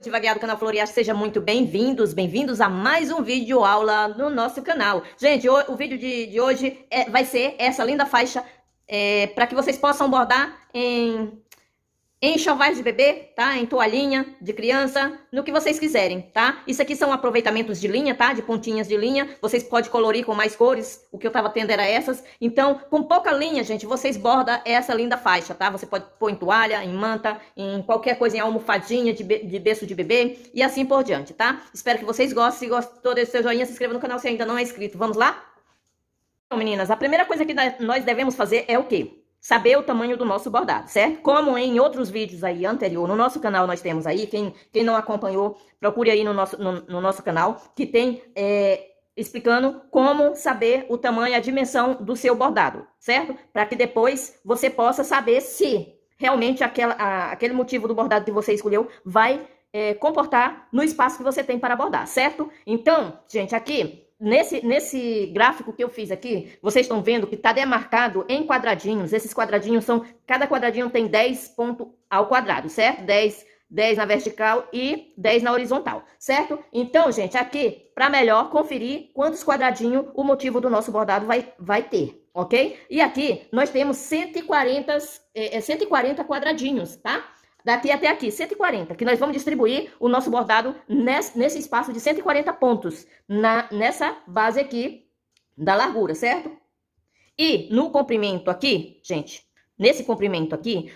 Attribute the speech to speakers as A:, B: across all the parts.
A: Devaguear do canal Florear, sejam muito bem-vindos a mais um vídeo aula no nosso canal. Gente, o vídeo de hoje vai ser essa linda faixa para que vocês possam bordar em enxovais de bebê, tá? Em toalhinha de criança, no que vocês quiserem, tá? Isso aqui são aproveitamentos de linha, tá? De pontinhas de linha. Vocês podem colorir com mais cores. O que eu tava tendo era essas. Então, com pouca linha, gente, vocês bordam essa linda faixa, tá? Você pode pôr em toalha, em manta, em qualquer coisa, em almofadinha de berço de bebê e assim por diante, tá? Espero que vocês gostem. Se gostou, deixe seu joinha, se inscreva no canal se ainda não é inscrito. Vamos lá? Então, meninas, a primeira coisa que nós devemos fazer é o quê? Saber o tamanho do nosso bordado, certo? Como em outros vídeos aí anterior, no nosso canal nós temos aí, quem não acompanhou, procure aí no nosso canal, que tem explicando como saber o tamanho e a dimensão do seu bordado, certo? Para que depois você possa saber se realmente aquele motivo do bordado que você escolheu vai comportar no espaço que você tem para bordar, certo? Então, gente, aqui nesse gráfico que eu fiz aqui, vocês estão vendo que está demarcado em quadradinhos. Esses quadradinhos cada quadradinho tem 10 pontos ao quadrado, certo? 10 na vertical e 10 na horizontal, certo? Então, gente, aqui, para melhor conferir quantos quadradinhos o motivo do nosso bordado vai ter, ok? E aqui, nós temos 140 quadradinhos, tá? Daqui até aqui, 140, que nós vamos distribuir o nosso bordado nesse espaço de 140 pontos, nessa base aqui da largura, certo? E no comprimento aqui, gente, nesse comprimento aqui,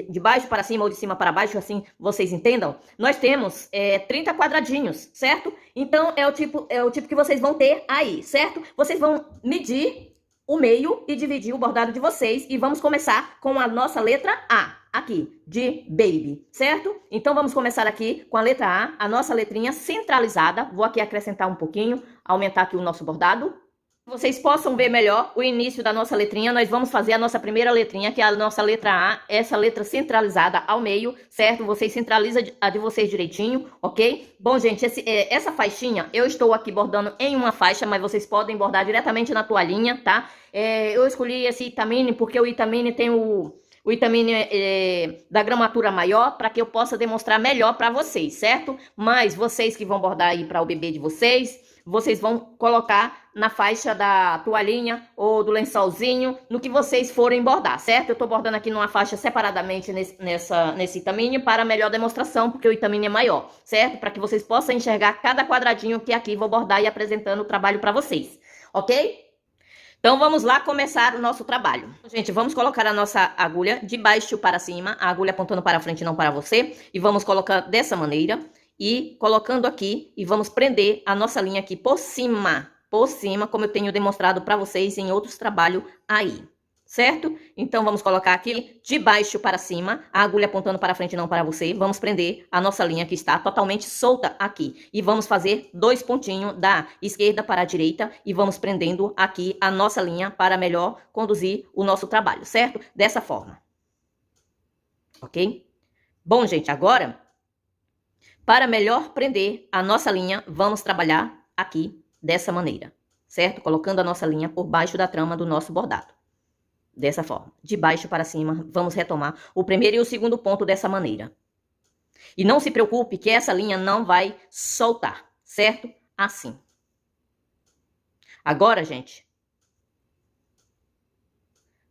A: de baixo para cima ou de cima para baixo, assim vocês entendam, nós temos 30 quadradinhos, certo? Então, é o tipo que vocês vão ter aí, certo? Vocês vão medir o meio e dividir o bordado de vocês e vamos começar com a nossa letra A. Aqui, de baby, certo? Então, vamos começar aqui com a letra A nossa letrinha centralizada. Vou aqui acrescentar um pouquinho, aumentar aqui o nosso bordado. Vocês possam ver melhor o início da nossa letrinha, nós vamos fazer a nossa primeira letrinha, que é a nossa letra A, essa letra centralizada ao meio, certo? Vocês centralizam a de vocês direitinho, ok? Bom, gente, essa faixinha, eu estou aqui bordando em uma faixa, mas vocês podem bordar diretamente na toalhinha, tá? Eu escolhi esse Itamine porque o Itamine tem o Itamine da gramatura maior, para que eu possa demonstrar melhor para vocês, certo? Mas vocês que vão bordar aí para o bebê de vocês vão colocar na faixa da toalhinha ou do lençolzinho, no que vocês forem bordar, certo? Eu tô bordando aqui numa faixa separadamente nesse Itamine para melhor demonstração, porque o Itamine é maior, certo? Para que vocês possam enxergar cada quadradinho que aqui vou bordar e apresentando o trabalho para vocês, ok? Então, vamos lá começar o nosso trabalho. Gente, vamos colocar a nossa agulha de baixo para cima, a agulha apontando para frente, não para você. E vamos colocar dessa maneira, e colocando aqui, e vamos prender a nossa linha aqui por cima, como eu tenho demonstrado para vocês em outros trabalhos aí. Certo? Então, vamos colocar aqui de baixo para cima, a agulha apontando para frente, não para você. Vamos prender a nossa linha que está totalmente solta aqui. E vamos fazer 2 pontinhos da esquerda para a direita e vamos prendendo aqui a nossa linha para melhor conduzir o nosso trabalho, certo? Dessa forma. Ok? Bom, gente, agora, para melhor prender a nossa linha, vamos trabalhar aqui dessa maneira, certo? Colocando a nossa linha por baixo da trama do nosso bordado. Dessa forma, de baixo para cima, vamos retomar o primeiro e o segundo ponto dessa maneira. E não se preocupe que essa linha não vai soltar, certo? Assim. Agora, gente,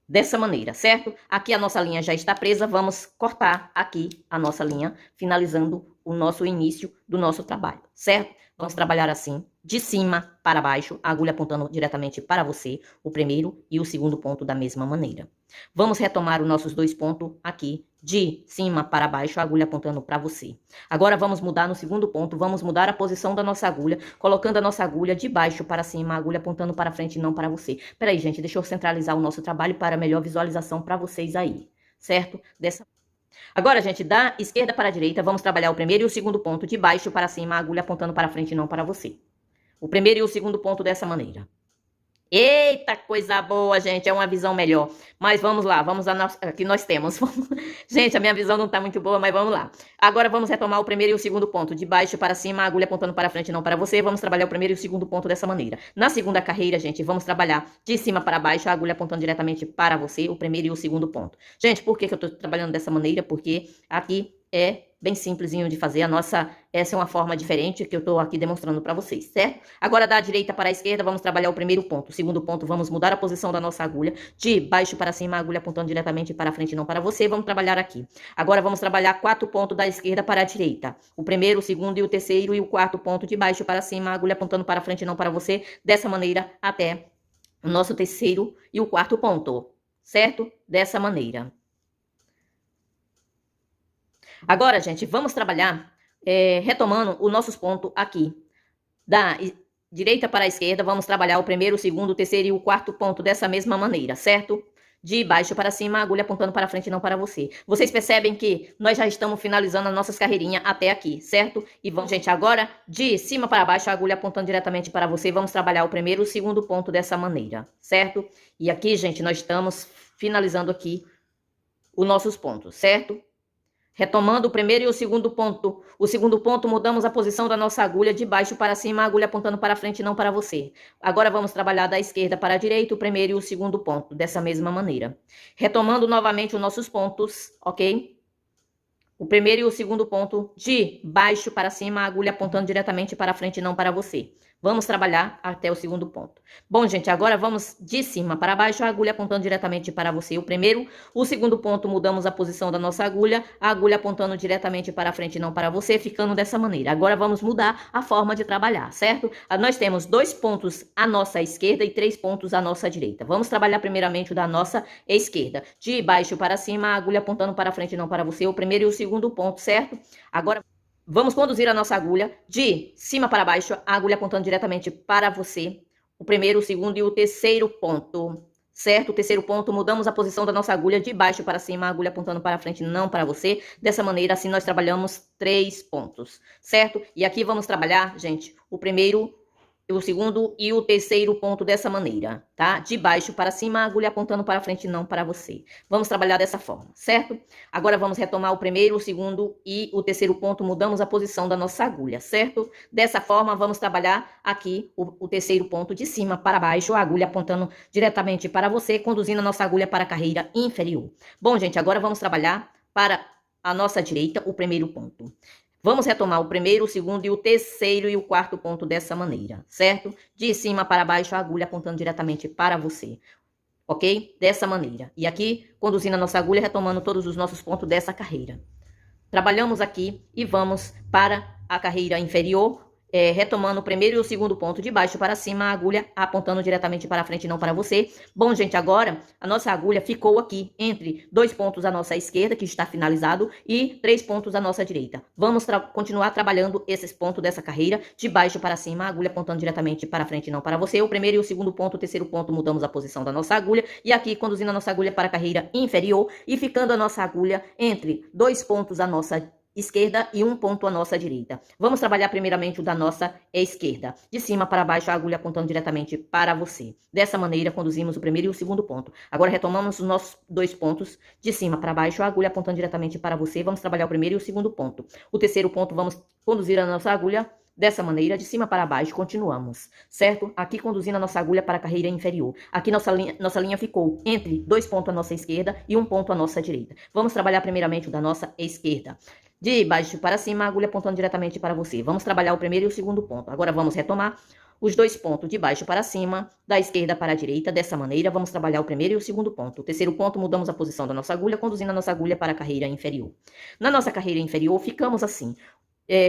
A: dessa maneira, certo? Aqui a nossa linha já está presa, vamos cortar aqui a nossa linha, finalizando o nosso início do nosso trabalho, certo? Vamos trabalhar assim, de cima para baixo, a agulha apontando diretamente para você, o primeiro e o segundo ponto da mesma maneira. Vamos retomar os nossos 2 pontos aqui, de cima para baixo, a agulha apontando para você. Agora vamos mudar no segundo ponto, vamos mudar a posição da nossa agulha, colocando a nossa agulha de baixo para cima, a agulha apontando para frente e não para você. Peraí, gente, deixa eu centralizar o nosso trabalho para melhor visualização para vocês aí, certo? Agora, gente, da esquerda para a direita, vamos trabalhar o primeiro e o segundo ponto de baixo para cima, a agulha apontando para frente e não para você. O primeiro e o segundo ponto dessa maneira. Eita, coisa boa, gente, é uma visão melhor. Mas vamos lá, aqui nós temos. Gente, a minha visão não tá muito boa, mas vamos lá. Agora vamos retomar o primeiro e o segundo ponto, de baixo para cima, a agulha apontando para frente, não para você. Vamos trabalhar o primeiro e o segundo ponto dessa maneira. Na segunda carreira, gente, vamos trabalhar de cima para baixo, a agulha apontando diretamente para você, o primeiro e o segundo ponto. Gente, por que eu tô trabalhando dessa maneira? Porque aqui é bem simplesinho de fazer. Essa é uma forma diferente que eu tô aqui demonstrando para vocês, certo? Agora, da direita para a esquerda, vamos trabalhar o primeiro ponto. O segundo ponto, vamos mudar a posição da nossa agulha. De baixo para cima, a agulha apontando diretamente para frente, não para você. Vamos trabalhar aqui. Agora, vamos trabalhar 4 pontos da esquerda para a direita. O primeiro, o segundo e o terceiro e o quarto ponto de baixo para cima, a agulha apontando para frente, não para você. Dessa maneira, até o nosso terceiro e o quarto ponto, certo? Dessa maneira. Agora, gente, vamos trabalhar retomando os nossos pontos aqui. Da direita para a esquerda, vamos trabalhar o primeiro, o segundo, o terceiro e o quarto ponto dessa mesma maneira, certo? De baixo para cima, a agulha apontando para frente e não para você. Vocês percebem que nós já estamos finalizando as nossas carreirinhas até aqui, certo? E vamos, gente, agora de cima para baixo, a agulha apontando diretamente para você. Vamos trabalhar o primeiro e o segundo ponto dessa maneira, certo? E aqui, gente, nós estamos finalizando aqui os nossos pontos, certo? Retomando o primeiro e o segundo ponto. O segundo ponto, mudamos a posição da nossa agulha de baixo para cima, a agulha apontando para frente e não para você. Agora vamos trabalhar da esquerda para a direita, o primeiro e o segundo ponto, dessa mesma maneira. Retomando novamente os nossos pontos, ok? O primeiro e o segundo ponto, de baixo para cima, a agulha apontando diretamente para frente e não para você. Vamos trabalhar até o segundo ponto. Bom, gente, agora vamos de cima para baixo, a agulha apontando diretamente para você. O primeiro, o segundo ponto, mudamos a posição da nossa agulha, a agulha apontando diretamente para frente e não para você, ficando dessa maneira. Agora vamos mudar a forma de trabalhar, certo? Nós temos 2 pontos à nossa esquerda e 3 pontos à nossa direita. Vamos trabalhar primeiramente o da nossa esquerda. De baixo para cima, a agulha apontando para frente e não para você. O primeiro e o segundo ponto, certo? Agora vamos conduzir a nossa agulha de cima para baixo, a agulha apontando diretamente para você. O primeiro, o segundo e o terceiro ponto, certo? O terceiro ponto, mudamos a posição da nossa agulha de baixo para cima, a agulha apontando para frente, não para você. Dessa maneira, assim, nós trabalhamos 3 pontos, certo? E aqui vamos trabalhar, gente, o primeiro, o segundo e o terceiro ponto dessa maneira, tá? De baixo para cima, a agulha apontando para frente, não para você. Vamos trabalhar dessa forma, certo? Agora vamos retomar o primeiro, o segundo e o terceiro ponto, mudamos a posição da nossa agulha, certo? Dessa forma, vamos trabalhar aqui o terceiro ponto de cima para baixo, a agulha apontando diretamente para você, conduzindo a nossa agulha para a carreira inferior. Bom, gente, agora vamos trabalhar para a nossa direita o primeiro ponto. Vamos retomar o primeiro, o segundo e o terceiro e o quarto ponto dessa maneira, certo? De cima para baixo, a agulha apontando diretamente para você, ok? Dessa maneira. E aqui, conduzindo a nossa agulha, retomando todos os nossos pontos dessa carreira. Trabalhamos aqui e vamos para a carreira inferior, retomando o primeiro e o segundo ponto de baixo para cima, a agulha apontando diretamente para frente e não para você. Bom, gente, agora a nossa agulha ficou aqui entre 2 pontos à nossa esquerda, que está finalizado, e 3 pontos à nossa direita. Vamos continuar trabalhando esses pontos dessa carreira, de baixo para cima, a agulha apontando diretamente para frente e não para você. O primeiro e o segundo ponto, o terceiro ponto, mudamos a posição da nossa agulha, e aqui conduzindo a nossa agulha para a carreira inferior, e ficando a nossa agulha entre 2 pontos à nossa esquerda e 1 ponto à nossa direita. Vamos trabalhar primeiramente o da nossa esquerda. De cima para baixo, a agulha apontando diretamente para você. Dessa maneira, conduzimos o primeiro e o segundo ponto. Agora, retomamos os nossos 2 pontos. De cima para baixo, a agulha apontando diretamente para você. Vamos trabalhar o primeiro e o segundo ponto. O terceiro ponto, vamos conduzir a nossa agulha dessa maneira, de cima para baixo, continuamos, certo? Aqui conduzindo a nossa agulha para a carreira inferior. Aqui nossa linha ficou entre 2 pontos à nossa esquerda e 1 ponto à nossa direita. Vamos trabalhar primeiramente o da nossa esquerda. De baixo para cima, a agulha apontando diretamente para você. Vamos trabalhar o primeiro e o segundo ponto. Agora vamos retomar os 2 pontos de baixo para cima, da esquerda para a direita. Dessa maneira, vamos trabalhar o primeiro e o segundo ponto. O terceiro ponto, mudamos a posição da nossa agulha, conduzindo a nossa agulha para a carreira inferior. Na nossa carreira inferior, ficamos assim.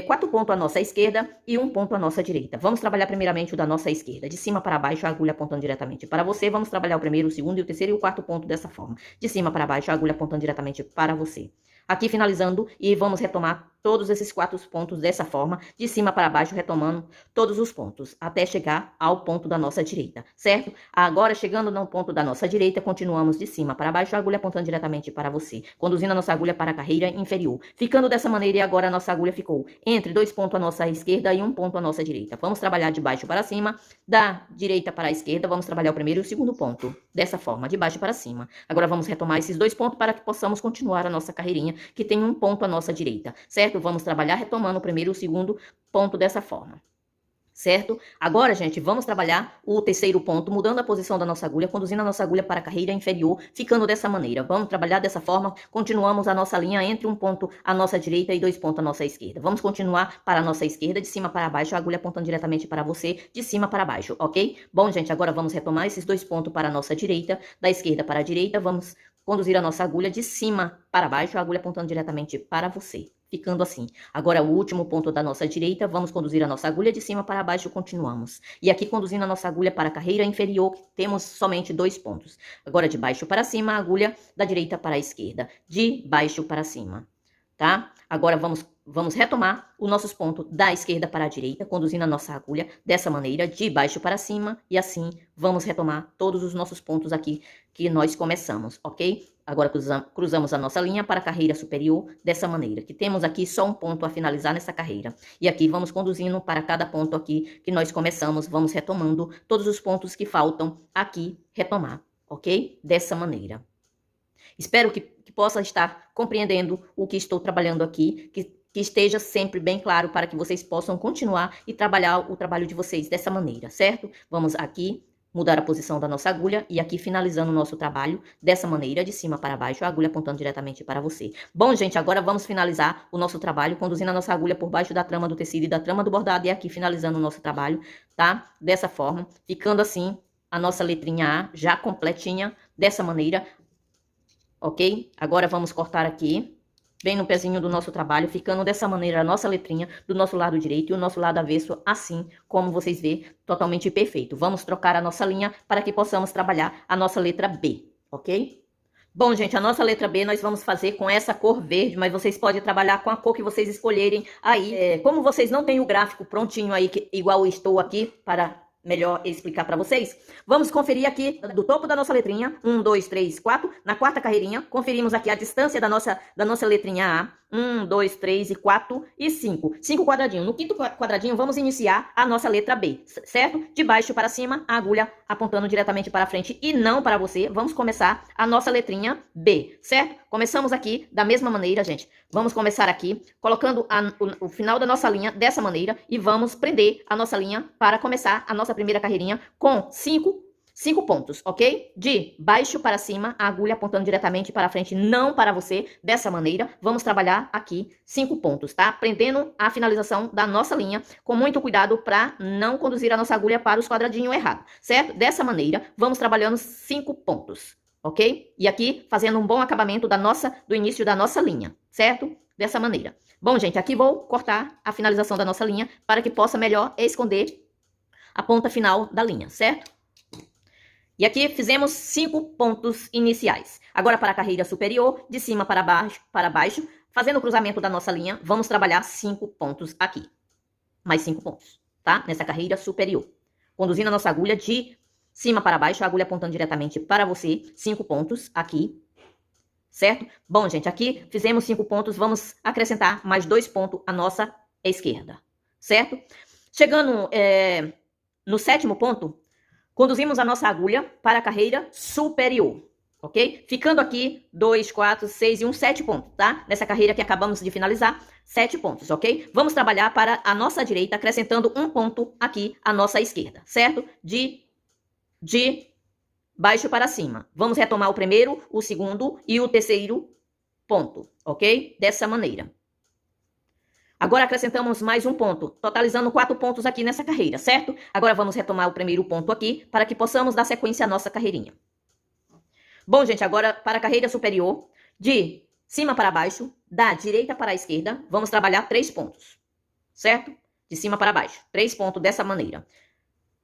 A: 4 pontos à nossa esquerda e 1 ponto à nossa direita. Vamos trabalhar primeiramente o da nossa esquerda. De cima para baixo, a agulha apontando diretamente para você. Vamos trabalhar o primeiro, o segundo e o terceiro e o quarto ponto dessa forma. De cima para baixo, a agulha apontando diretamente para você. Aqui finalizando e vamos retomar todos esses 4 pontos dessa forma, de cima para baixo, retomando todos os pontos, até chegar ao ponto da nossa direita, certo? Agora, chegando no ponto da nossa direita, continuamos de cima para baixo, a agulha apontando diretamente para você, conduzindo a nossa agulha para a carreira inferior. Ficando dessa maneira, e agora a nossa agulha ficou entre 2 pontos à nossa esquerda e 1 ponto à nossa direita. Vamos trabalhar de baixo para cima, da direita para a esquerda, vamos trabalhar o primeiro e o segundo ponto, dessa forma, de baixo para cima. Agora vamos retomar esses 2 pontos para que possamos continuar a nossa carreirinha, que tem 1 ponto à nossa direita, certo? Vamos trabalhar retomando o primeiro e o segundo ponto dessa forma, certo? Agora, gente, vamos trabalhar o terceiro ponto, mudando a posição da nossa agulha, conduzindo a nossa agulha para a carreira inferior, ficando dessa maneira. Vamos trabalhar dessa forma, continuamos a nossa linha entre um ponto à nossa direita e 2 pontos à nossa esquerda. Vamos continuar para a nossa esquerda, de cima para baixo, a agulha apontando diretamente para você, de cima para baixo, ok? Bom, gente, agora vamos retomar esses 2 pontos para a nossa direita, da esquerda para a direita, vamos conduzir a nossa agulha de cima para baixo, a agulha apontando diretamente para você. Ficando assim. Agora, o último ponto da nossa direita, vamos conduzir a nossa agulha de cima para baixo, continuamos. E aqui, conduzindo a nossa agulha para a carreira inferior, temos somente 2 pontos. Agora, de baixo para cima, a agulha da direita para a esquerda. De baixo para cima, tá? Agora, vamos retomar os nossos pontos da esquerda para a direita, conduzindo a nossa agulha dessa maneira, de baixo para cima. E assim, vamos retomar todos os nossos pontos aqui que nós começamos, ok? Agora cruzamos a nossa linha para a carreira superior dessa maneira, que temos aqui só um ponto a finalizar nessa carreira. E aqui vamos conduzindo para cada ponto aqui que nós começamos, vamos retomando todos os pontos que faltam aqui retomar, ok? Dessa maneira. Espero que possa estar compreendendo o que estou trabalhando aqui, que esteja sempre bem claro para que vocês possam continuar e trabalhar o trabalho de vocês dessa maneira, certo? Vamos aqui mudar a posição da nossa agulha e aqui finalizando o nosso trabalho dessa maneira, de cima para baixo, a agulha apontando diretamente para você. Bom, gente, agora vamos finalizar o nosso trabalho, conduzindo a nossa agulha por baixo da trama do tecido e da trama do bordado e aqui finalizando o nosso trabalho, tá? Dessa forma, ficando assim a nossa letrinha A já completinha, dessa maneira, ok? Agora vamos cortar aqui, bem no pezinho do nosso trabalho, ficando dessa maneira a nossa letrinha do nosso lado direito e o nosso lado avesso, assim como vocês vê, totalmente perfeito. Vamos trocar a nossa linha para que possamos trabalhar a nossa letra B, ok? Bom, gente, a nossa letra B nós vamos fazer com essa cor verde, mas vocês podem trabalhar com a cor que vocês escolherem aí. Como vocês não têm o gráfico prontinho aí, igual eu estou aqui, para melhor explicar para vocês, vamos conferir aqui do topo da nossa letrinha, 1, 2, 3, 4, na quarta carreirinha, conferimos aqui a distância da nossa letrinha A, 1, 2, 3 e 4 e 5. 5 quadradinhos. No quinto quadradinho, vamos iniciar a nossa letra B, certo? De baixo para cima, a agulha apontando diretamente para frente e não para você. Vamos começar a nossa letrinha B, certo? Começamos aqui da mesma maneira, gente. Vamos começar aqui, colocando o final da nossa linha dessa maneira e vamos prender a nossa linha para começar a nossa primeira carreirinha com 5 pontos, ok? De baixo para cima, a agulha apontando diretamente para frente, não para você. Dessa maneira, vamos trabalhar aqui 5 pontos, tá? Prendendo a finalização da nossa linha, com muito cuidado para não conduzir a nossa agulha para os quadradinhos errados, certo? Dessa maneira, vamos trabalhando 5 pontos, ok? E aqui, fazendo um bom acabamento do início da nossa linha, certo? Dessa maneira. Bom, gente, aqui vou cortar a finalização da nossa linha para que possa melhor esconder a ponta final da linha, certo? E aqui fizemos 5 pontos iniciais. Agora para a carreira superior, de cima para baixo, fazendo o cruzamento da nossa linha, vamos trabalhar 5 pontos aqui. Mais 5 pontos, tá? Nessa carreira superior. Conduzindo a nossa agulha de cima para baixo, a agulha apontando diretamente para você, 5 pontos aqui, certo? Bom, gente, aqui fizemos 5 pontos, vamos acrescentar mais 2 pontos à nossa esquerda, certo? Chegando no 7º ponto, conduzimos a nossa agulha para a carreira superior, ok? Ficando aqui 2, 4, 6 e 1, 7 pontos, tá? Nessa carreira que acabamos de finalizar, 7 pontos, ok? Vamos trabalhar para a nossa direita, acrescentando 1 ponto aqui à nossa esquerda, certo? De baixo para cima. Vamos retomar o primeiro, o segundo e o terceiro ponto, ok? Dessa maneira. Agora acrescentamos mais 1 ponto, totalizando 4 pontos aqui nessa carreira, certo? Agora vamos retomar o primeiro ponto aqui, para que possamos dar sequência à nossa carreirinha. Bom, gente, agora para a carreira superior, de cima para baixo, da direita para a esquerda, vamos trabalhar 3 pontos, certo? De cima para baixo, 3 pontos dessa maneira.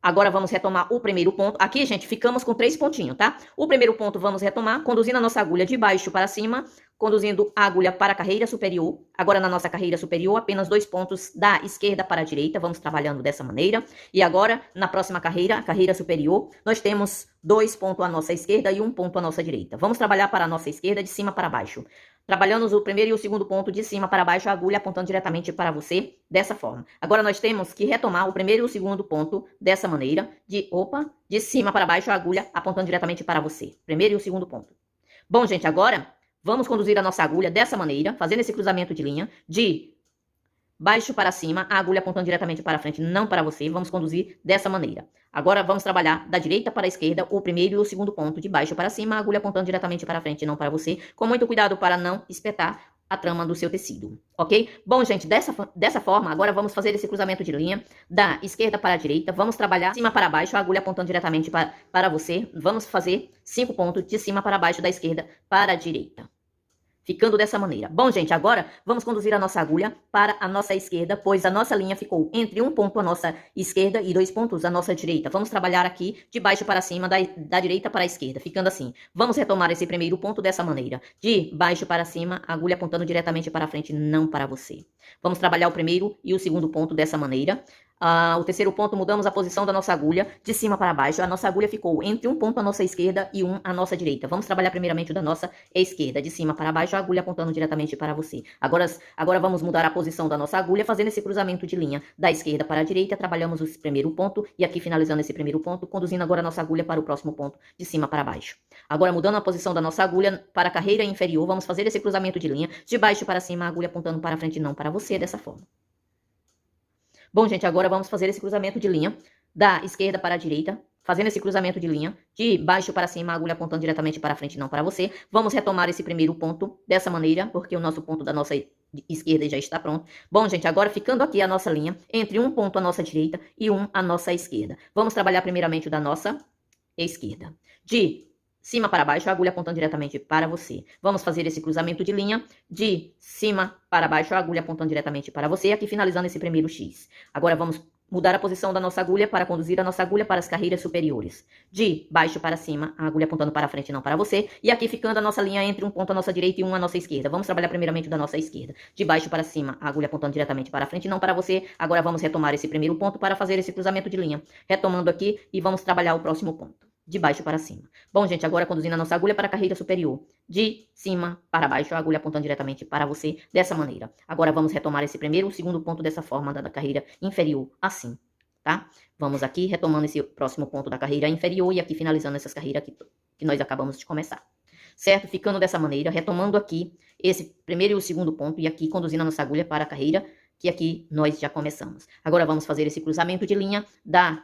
A: Agora vamos retomar o primeiro ponto. Aqui, gente, ficamos com 3 pontinhos, tá? O primeiro ponto vamos retomar, conduzindo a nossa agulha de baixo para cima, conduzindo a agulha para a carreira superior. Agora, na nossa carreira superior, apenas 2 pontos da esquerda para a direita. Vamos trabalhando dessa maneira. E agora, na próxima carreira, a carreira superior, nós temos 2 pontos à nossa esquerda e 1 ponto à nossa direita. Vamos trabalhar para a nossa esquerda de cima para baixo. Trabalhando o primeiro e o segundo ponto de cima para baixo, a agulha apontando diretamente para você, dessa forma. Agora, nós temos que retomar o primeiro e o segundo ponto dessa maneira, de cima para baixo, a agulha apontando diretamente para você. Primeiro e o segundo ponto. Bom, gente, agora vamos conduzir a nossa agulha dessa maneira, fazendo esse cruzamento de linha, de baixo para cima, a agulha apontando diretamente para frente, não para você. Vamos conduzir dessa maneira. Agora vamos trabalhar da direita para a esquerda, o primeiro e o segundo ponto, de baixo para cima, a agulha apontando diretamente para frente, não para você, com muito cuidado para não espetar a trama do seu tecido, ok? Bom, gente, dessa forma, agora vamos fazer esse cruzamento de linha da esquerda para a direita, vamos trabalhar de cima para baixo, a agulha apontando diretamente para você, vamos fazer 5 pontos de cima para baixo, da esquerda para a direita. Ficando dessa maneira. Bom, gente, agora vamos conduzir a nossa agulha para a nossa esquerda, pois a nossa linha ficou entre um ponto à nossa esquerda e 2 pontos à nossa direita. Vamos trabalhar aqui de baixo para cima, da direita para a esquerda, ficando assim. Vamos retomar esse primeiro ponto dessa maneira. De baixo para cima, a agulha apontando diretamente para frente, não para você. Vamos trabalhar o primeiro e o segundo ponto dessa maneira. O terceiro ponto, mudamos a posição da nossa agulha de cima para baixo. A nossa agulha ficou entre um ponto à nossa esquerda e um à nossa direita. Vamos trabalhar primeiramente o da nossa esquerda, de cima para baixo, a agulha apontando diretamente para você. Agora vamos mudar a posição da nossa agulha, fazendo esse cruzamento de linha da esquerda para a direita. Trabalhamos o primeiro ponto e aqui finalizando esse primeiro ponto, conduzindo agora a nossa agulha para o próximo ponto, de cima para baixo. Agora mudando a posição da nossa agulha para a carreira inferior, vamos fazer esse cruzamento de linha de baixo para cima, a agulha apontando para frente, não para você, dessa forma. Bom, gente, agora vamos fazer esse cruzamento de linha da esquerda para a direita, fazendo esse cruzamento de linha de baixo para cima, a agulha apontando diretamente para frente, não para você. Vamos retomar esse primeiro ponto dessa maneira, porque o nosso ponto da nossa esquerda já está pronto. Bom, gente, agora ficando aqui a nossa linha entre um ponto à nossa direita e um à nossa esquerda. Vamos trabalhar primeiramente o da nossa esquerda. De cima para baixo, a agulha apontando diretamente para você. Vamos fazer esse cruzamento de linha de cima para baixo, a agulha apontando diretamente para você, aqui finalizando esse primeiro X. Agora vamos mudar a posição da nossa agulha para conduzir a nossa agulha para as carreiras superiores. De baixo para cima, a agulha apontando para frente, não para você. E aqui ficando a nossa linha entre um ponto à nossa direita e um à nossa esquerda. Vamos trabalhar primeiramente da nossa esquerda. De baixo para cima, a agulha apontando diretamente para frente, não para você. Agora vamos retomar esse primeiro ponto para fazer esse cruzamento de linha. Retomando aqui e vamos trabalhar o próximo ponto. De baixo para cima. Bom, gente, agora conduzindo a nossa agulha para a carreira superior. De cima para baixo, a agulha apontando diretamente para você, dessa maneira. Agora vamos retomar esse primeiro e o segundo ponto dessa forma, da carreira inferior, assim, tá? Vamos aqui retomando esse próximo ponto da carreira inferior e aqui finalizando essas carreiras que nós acabamos de começar. Certo? Ficando dessa maneira, retomando aqui esse primeiro e o segundo ponto e aqui conduzindo a nossa agulha para a carreira que aqui nós já começamos. Agora vamos fazer esse cruzamento de linha da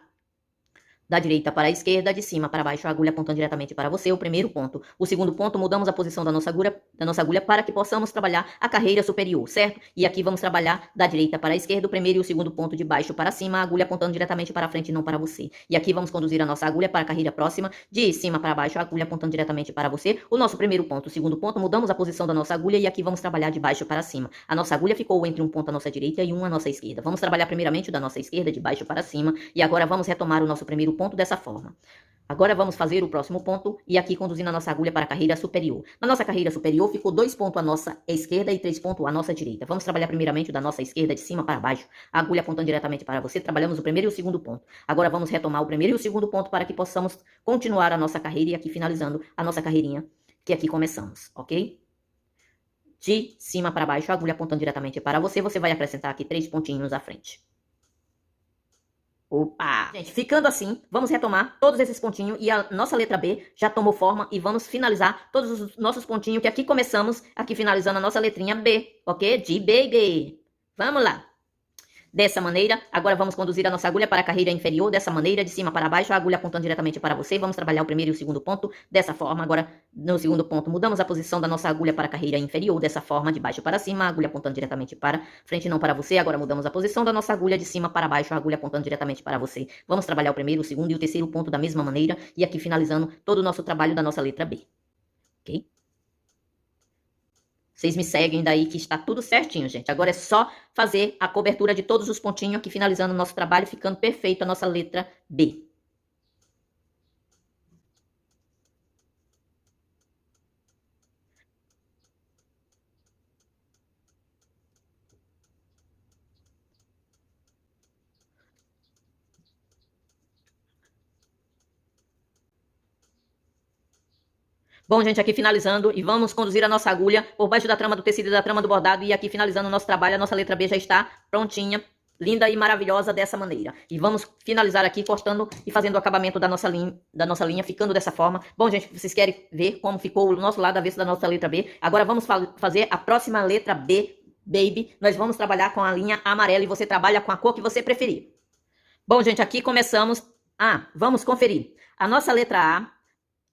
A: direita para a esquerda, de cima para baixo, a agulha apontando diretamente para você, o primeiro ponto. O segundo ponto, mudamos a posição da nossa agulha para que possamos trabalhar a carreira superior, certo? E aqui vamos trabalhar da direita para a esquerda, o primeiro e o segundo ponto, de baixo para cima, a agulha apontando diretamente para frente e não para você. E aqui vamos conduzir a nossa agulha para a carreira próxima, de cima para baixo, a agulha apontando diretamente para você, o nosso primeiro ponto. O segundo ponto, mudamos a posição da nossa agulha e aqui vamos trabalhar de baixo para cima. A nossa agulha ficou entre um ponto à nossa direita e um à nossa esquerda. Vamos trabalhar primeiramente o da nossa esquerda, de baixo para cima, e agora vamos retomar o nosso primeiro ponto dessa forma. Agora vamos fazer o próximo ponto e aqui conduzindo a nossa agulha para a carreira superior. Na nossa carreira superior ficou 2 pontos à nossa esquerda e 3 pontos à nossa direita. Vamos trabalhar primeiramente o da nossa esquerda, de cima para baixo, a agulha apontando diretamente para você. Trabalhamos o primeiro e o segundo ponto. Agora vamos retomar o primeiro e o segundo ponto para que possamos continuar a nossa carreira e aqui finalizando a nossa carreirinha que aqui começamos, ok? De cima para baixo, a agulha apontando diretamente para você. Você vai acrescentar aqui 3 pontinhos à frente. Opa! Gente, ficando assim, vamos retomar todos esses pontinhos e a nossa letra B já tomou forma e vamos finalizar todos os nossos pontinhos que aqui começamos, aqui finalizando a nossa letrinha B, ok? De baby. Vamos lá. Dessa maneira, agora vamos conduzir a nossa agulha para a carreira inferior, dessa maneira, de cima para baixo, a agulha apontando diretamente para você. Vamos trabalhar o primeiro e o segundo ponto dessa forma. Agora, no segundo ponto, mudamos a posição da nossa agulha para a carreira inferior, dessa forma, de baixo para cima, a agulha apontando diretamente para frente, não para você. Agora mudamos a posição da nossa agulha de cima para baixo, a agulha apontando diretamente para você. Vamos trabalhar o primeiro, o segundo e o terceiro ponto da mesma maneira, e aqui finalizando todo o nosso trabalho da nossa letra B. Ok? Vocês me seguem daí que está tudo certinho, gente. Agora é só fazer a cobertura de todos os pontinhos aqui, finalizando o nosso trabalho, ficando perfeito a nossa letra B. Bom, gente, aqui finalizando e vamos conduzir a nossa agulha por baixo da trama do tecido e da trama do bordado e aqui finalizando o nosso trabalho, a nossa letra B já está prontinha, linda e maravilhosa dessa maneira. E vamos finalizar aqui cortando e fazendo o acabamento da nossa linha, ficando dessa forma. Bom, gente, vocês querem ver como ficou o nosso lado avesso da nossa letra B? Agora vamos fazer a próxima letra B Baby, nós vamos trabalhar com a linha amarela e você trabalha com a cor que você preferir. Bom, gente, aqui começamos. Vamos conferir. A nossa letra A,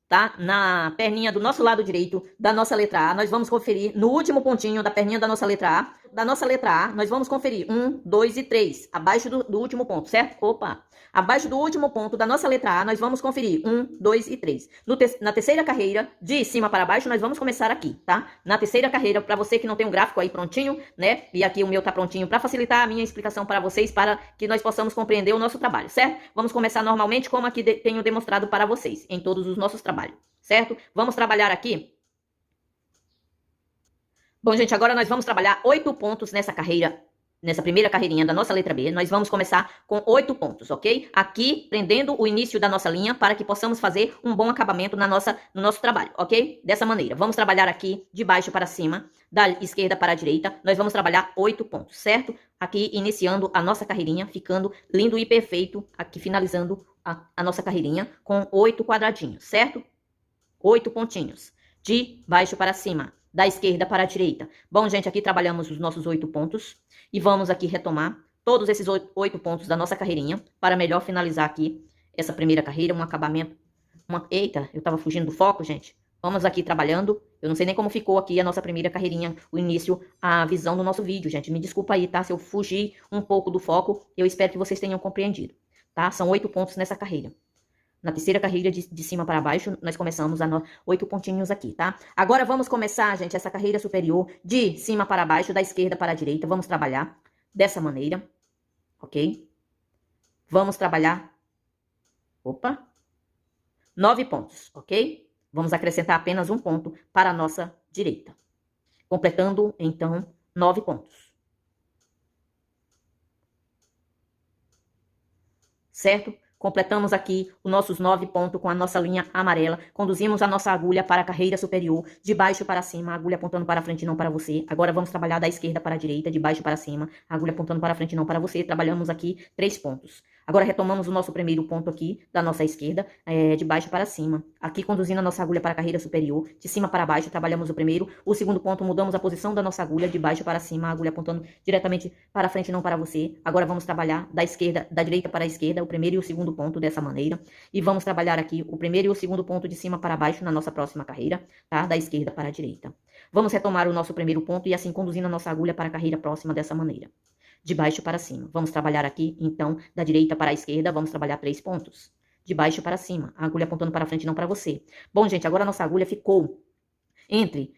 A: tá? Na perninha do nosso lado direito da nossa letra A, nós vamos conferir no último pontinho da perninha da nossa letra A. Da nossa letra A, nós vamos conferir 1, 2 e 3, abaixo do último ponto, certo? Opa! Abaixo do último ponto da nossa letra A, nós vamos conferir 1, 2 e 3. Na terceira carreira, de cima para baixo, nós vamos começar aqui, tá? Na terceira carreira, para você que não tem um gráfico aí prontinho, né? E aqui o meu tá prontinho para facilitar a minha explicação para vocês, para que nós possamos compreender o nosso trabalho, certo? Vamos começar normalmente como aqui tenho demonstrado para vocês, em todos os nossos trabalhos, certo? Vamos trabalhar aqui. Bom, gente, agora nós vamos trabalhar 8 pontos nessa carreira, nessa primeira carreirinha da nossa letra B. Nós vamos começar com 8 pontos, ok? Aqui, prendendo o início da nossa linha para que possamos fazer um bom acabamento no nosso trabalho, ok? Dessa maneira. Vamos trabalhar aqui de baixo para cima, da esquerda para a direita. Nós vamos trabalhar 8 pontos, certo? Aqui, iniciando a nossa carreirinha, ficando lindo e perfeito. Aqui, finalizando a nossa carreirinha com 8 quadradinhos, certo? 8 pontinhos. De baixo para cima, da esquerda para a direita. Bom, gente, aqui trabalhamos os nossos 8 pontos. E vamos aqui retomar todos esses 8 pontos da nossa carreirinha, para melhor finalizar aqui essa primeira carreira, um acabamento. Eita, eu tava fugindo do foco, gente. Vamos aqui trabalhando. Eu não sei nem como ficou aqui a nossa primeira carreirinha, o início, a visão do nosso vídeo, gente. Me desculpa aí, tá? Se eu fugir um pouco do foco, eu espero que vocês tenham compreendido, tá? São 8 pontos nessa carreira. Na terceira carreira de cima para baixo, nós começamos 8 pontinhos aqui, tá? Agora vamos começar, gente, essa carreira superior de cima para baixo, da esquerda para a direita. Vamos trabalhar dessa maneira, ok? Vamos trabalhar, 9 pontos, ok? Vamos acrescentar apenas um ponto para a nossa direita. Completando, então, 9 pontos. Certo? Completamos aqui os nossos 9 pontos com a nossa linha amarela. Conduzimos a nossa agulha para a carreira superior, de baixo para cima, a agulha apontando para frente e não para você. Agora vamos trabalhar da esquerda para a direita, de baixo para cima, a agulha apontando para frente e não para você. Trabalhamos aqui 3 pontos. Agora retomamos o nosso primeiro ponto aqui, da nossa esquerda, de baixo para cima. Aqui conduzindo a nossa agulha para a carreira superior, de cima para baixo, trabalhamos o primeiro. O segundo ponto, mudamos a posição da nossa agulha, de baixo para cima, a agulha apontando diretamente para frente e não para você. Agora vamos trabalhar da direita para a esquerda, o primeiro e o segundo ponto dessa maneira. E vamos trabalhar aqui o primeiro e o segundo ponto de cima para baixo na nossa próxima carreira, tá? Da esquerda para a direita. Vamos retomar o nosso primeiro ponto e assim conduzindo a nossa agulha para a carreira próxima dessa maneira. De baixo para cima. Vamos trabalhar aqui, então, da direita para a esquerda, vamos trabalhar 3 pontos. De baixo para cima, a agulha apontando para frente e não para você. Bom, gente, agora a nossa agulha ficou entre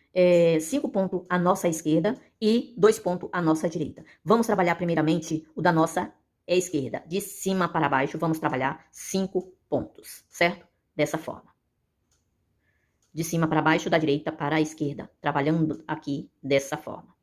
A: 5 pontos à nossa esquerda e 2 pontos à nossa direita. Vamos trabalhar primeiramente o da nossa esquerda. De cima para baixo, vamos trabalhar 5 pontos, certo? Dessa forma. De cima para baixo, da direita para a esquerda. Trabalhando aqui dessa forma.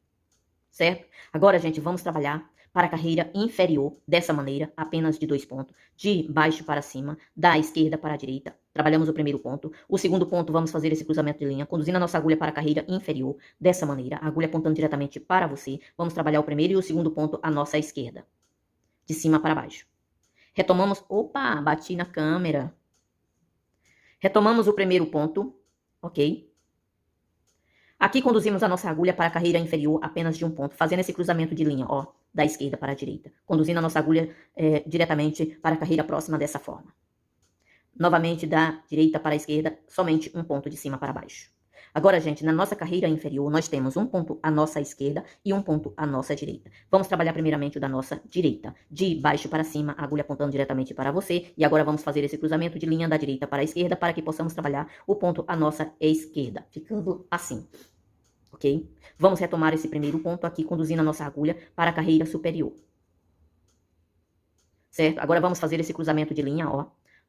A: Certo? Agora, gente, vamos trabalhar para a carreira inferior, dessa maneira, apenas de 2 pontos, de baixo para cima, da esquerda para a direita. Trabalhamos o primeiro ponto. O segundo ponto, vamos fazer esse cruzamento de linha, conduzindo a nossa agulha para a carreira inferior, dessa maneira, a agulha apontando diretamente para você. Vamos trabalhar o primeiro e o segundo ponto à nossa esquerda, de cima para baixo. Retomamos, bati na câmera. Retomamos o primeiro ponto, ok? Aqui conduzimos a nossa agulha para a carreira inferior apenas de 1 ponto, fazendo esse cruzamento de linha, da esquerda para a direita. Conduzindo a nossa agulha diretamente para a carreira próxima dessa forma. Novamente, da direita para a esquerda, somente 1 ponto de cima para baixo. Agora, gente, na nossa carreira inferior, nós temos 1 ponto à nossa esquerda e 1 ponto à nossa direita. Vamos trabalhar primeiramente o da nossa direita. De baixo para cima, a agulha apontando diretamente para você. E agora vamos fazer esse cruzamento de linha da direita para a esquerda para que possamos trabalhar o ponto à nossa esquerda. Ficando assim, ok? Vamos retomar esse primeiro ponto aqui, conduzindo a nossa agulha para a carreira superior. Certo? Agora vamos fazer esse cruzamento de linha,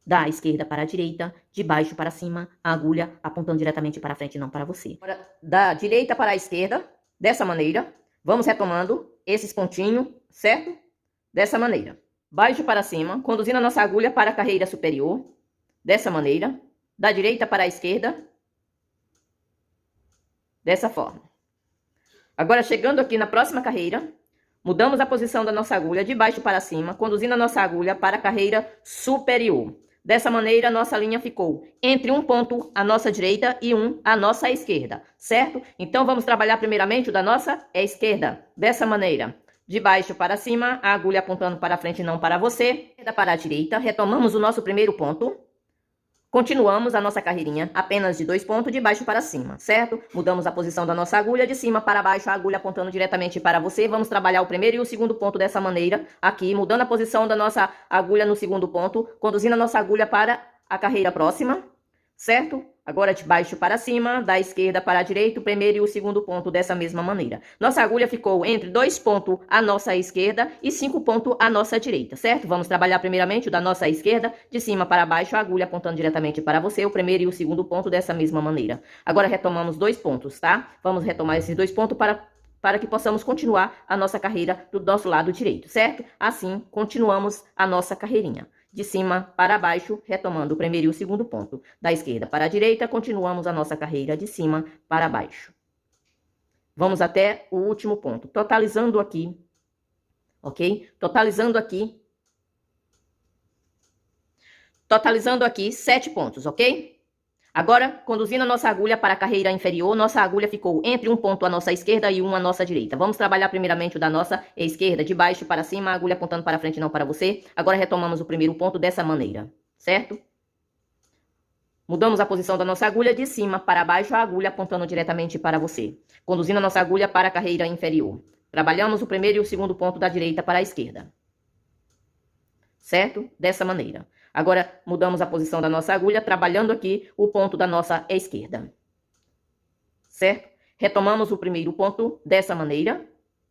A: da esquerda para a direita, de baixo para cima, a agulha apontando diretamente para frente e não para você. Agora, da direita para a esquerda, dessa maneira, vamos retomando esses pontinhos, certo? Dessa maneira. Baixo para cima, conduzindo a nossa agulha para a carreira superior, dessa maneira. Da direita para a esquerda, dessa forma. Agora, chegando aqui na próxima carreira, mudamos a posição da nossa agulha de baixo para cima, conduzindo a nossa agulha para a carreira superior. Dessa maneira, nossa linha ficou entre um ponto à nossa direita e um à nossa esquerda, certo? Então, vamos trabalhar primeiramente o da nossa esquerda, dessa maneira. De baixo para cima, a agulha apontando para frente e não para você. Esquerda para a direita, retomamos o nosso primeiro ponto. Continuamos a nossa carreirinha apenas de 2 pontos de baixo para cima, certo? Mudamos a posição da nossa agulha de cima para baixo, a agulha apontando diretamente para você. Vamos trabalhar o primeiro e o segundo ponto dessa maneira, aqui, mudando a posição da nossa agulha no segundo ponto, conduzindo a nossa agulha para a carreira próxima, certo? Agora de baixo para cima, da esquerda para a direita, o primeiro e o segundo ponto dessa mesma maneira. Nossa agulha ficou entre 2 pontos à nossa esquerda e 5 pontos à nossa direita, certo? Vamos trabalhar primeiramente o da nossa esquerda, de cima para baixo, a agulha apontando diretamente para você, o primeiro e o segundo ponto dessa mesma maneira. Agora retomamos 2 pontos, tá? Vamos retomar esses 2 pontos para que possamos continuar a nossa carreira do nosso lado direito, certo? Assim, continuamos a nossa carreirinha. De cima para baixo, retomando o primeiro e o segundo ponto. Da esquerda para a direita, continuamos a nossa carreira de cima para baixo. Vamos até o último ponto, totalizando aqui, ok? Totalizando aqui 7 pontos, ok? Agora, conduzindo a nossa agulha para a carreira inferior, nossa agulha ficou entre um ponto à nossa esquerda e um à nossa direita. Vamos trabalhar primeiramente o da nossa esquerda, de baixo para cima, a agulha apontando para frente, não para você. Agora retomamos o primeiro ponto dessa maneira, certo? Mudamos a posição da nossa agulha de cima para baixo, a agulha apontando diretamente para você. Conduzindo a nossa agulha para a carreira inferior. Trabalhamos o primeiro e o segundo ponto da direita para a esquerda. Certo? Dessa maneira. Agora, mudamos a posição da nossa agulha, trabalhando aqui o ponto da nossa esquerda. Certo? Retomamos o primeiro ponto dessa maneira,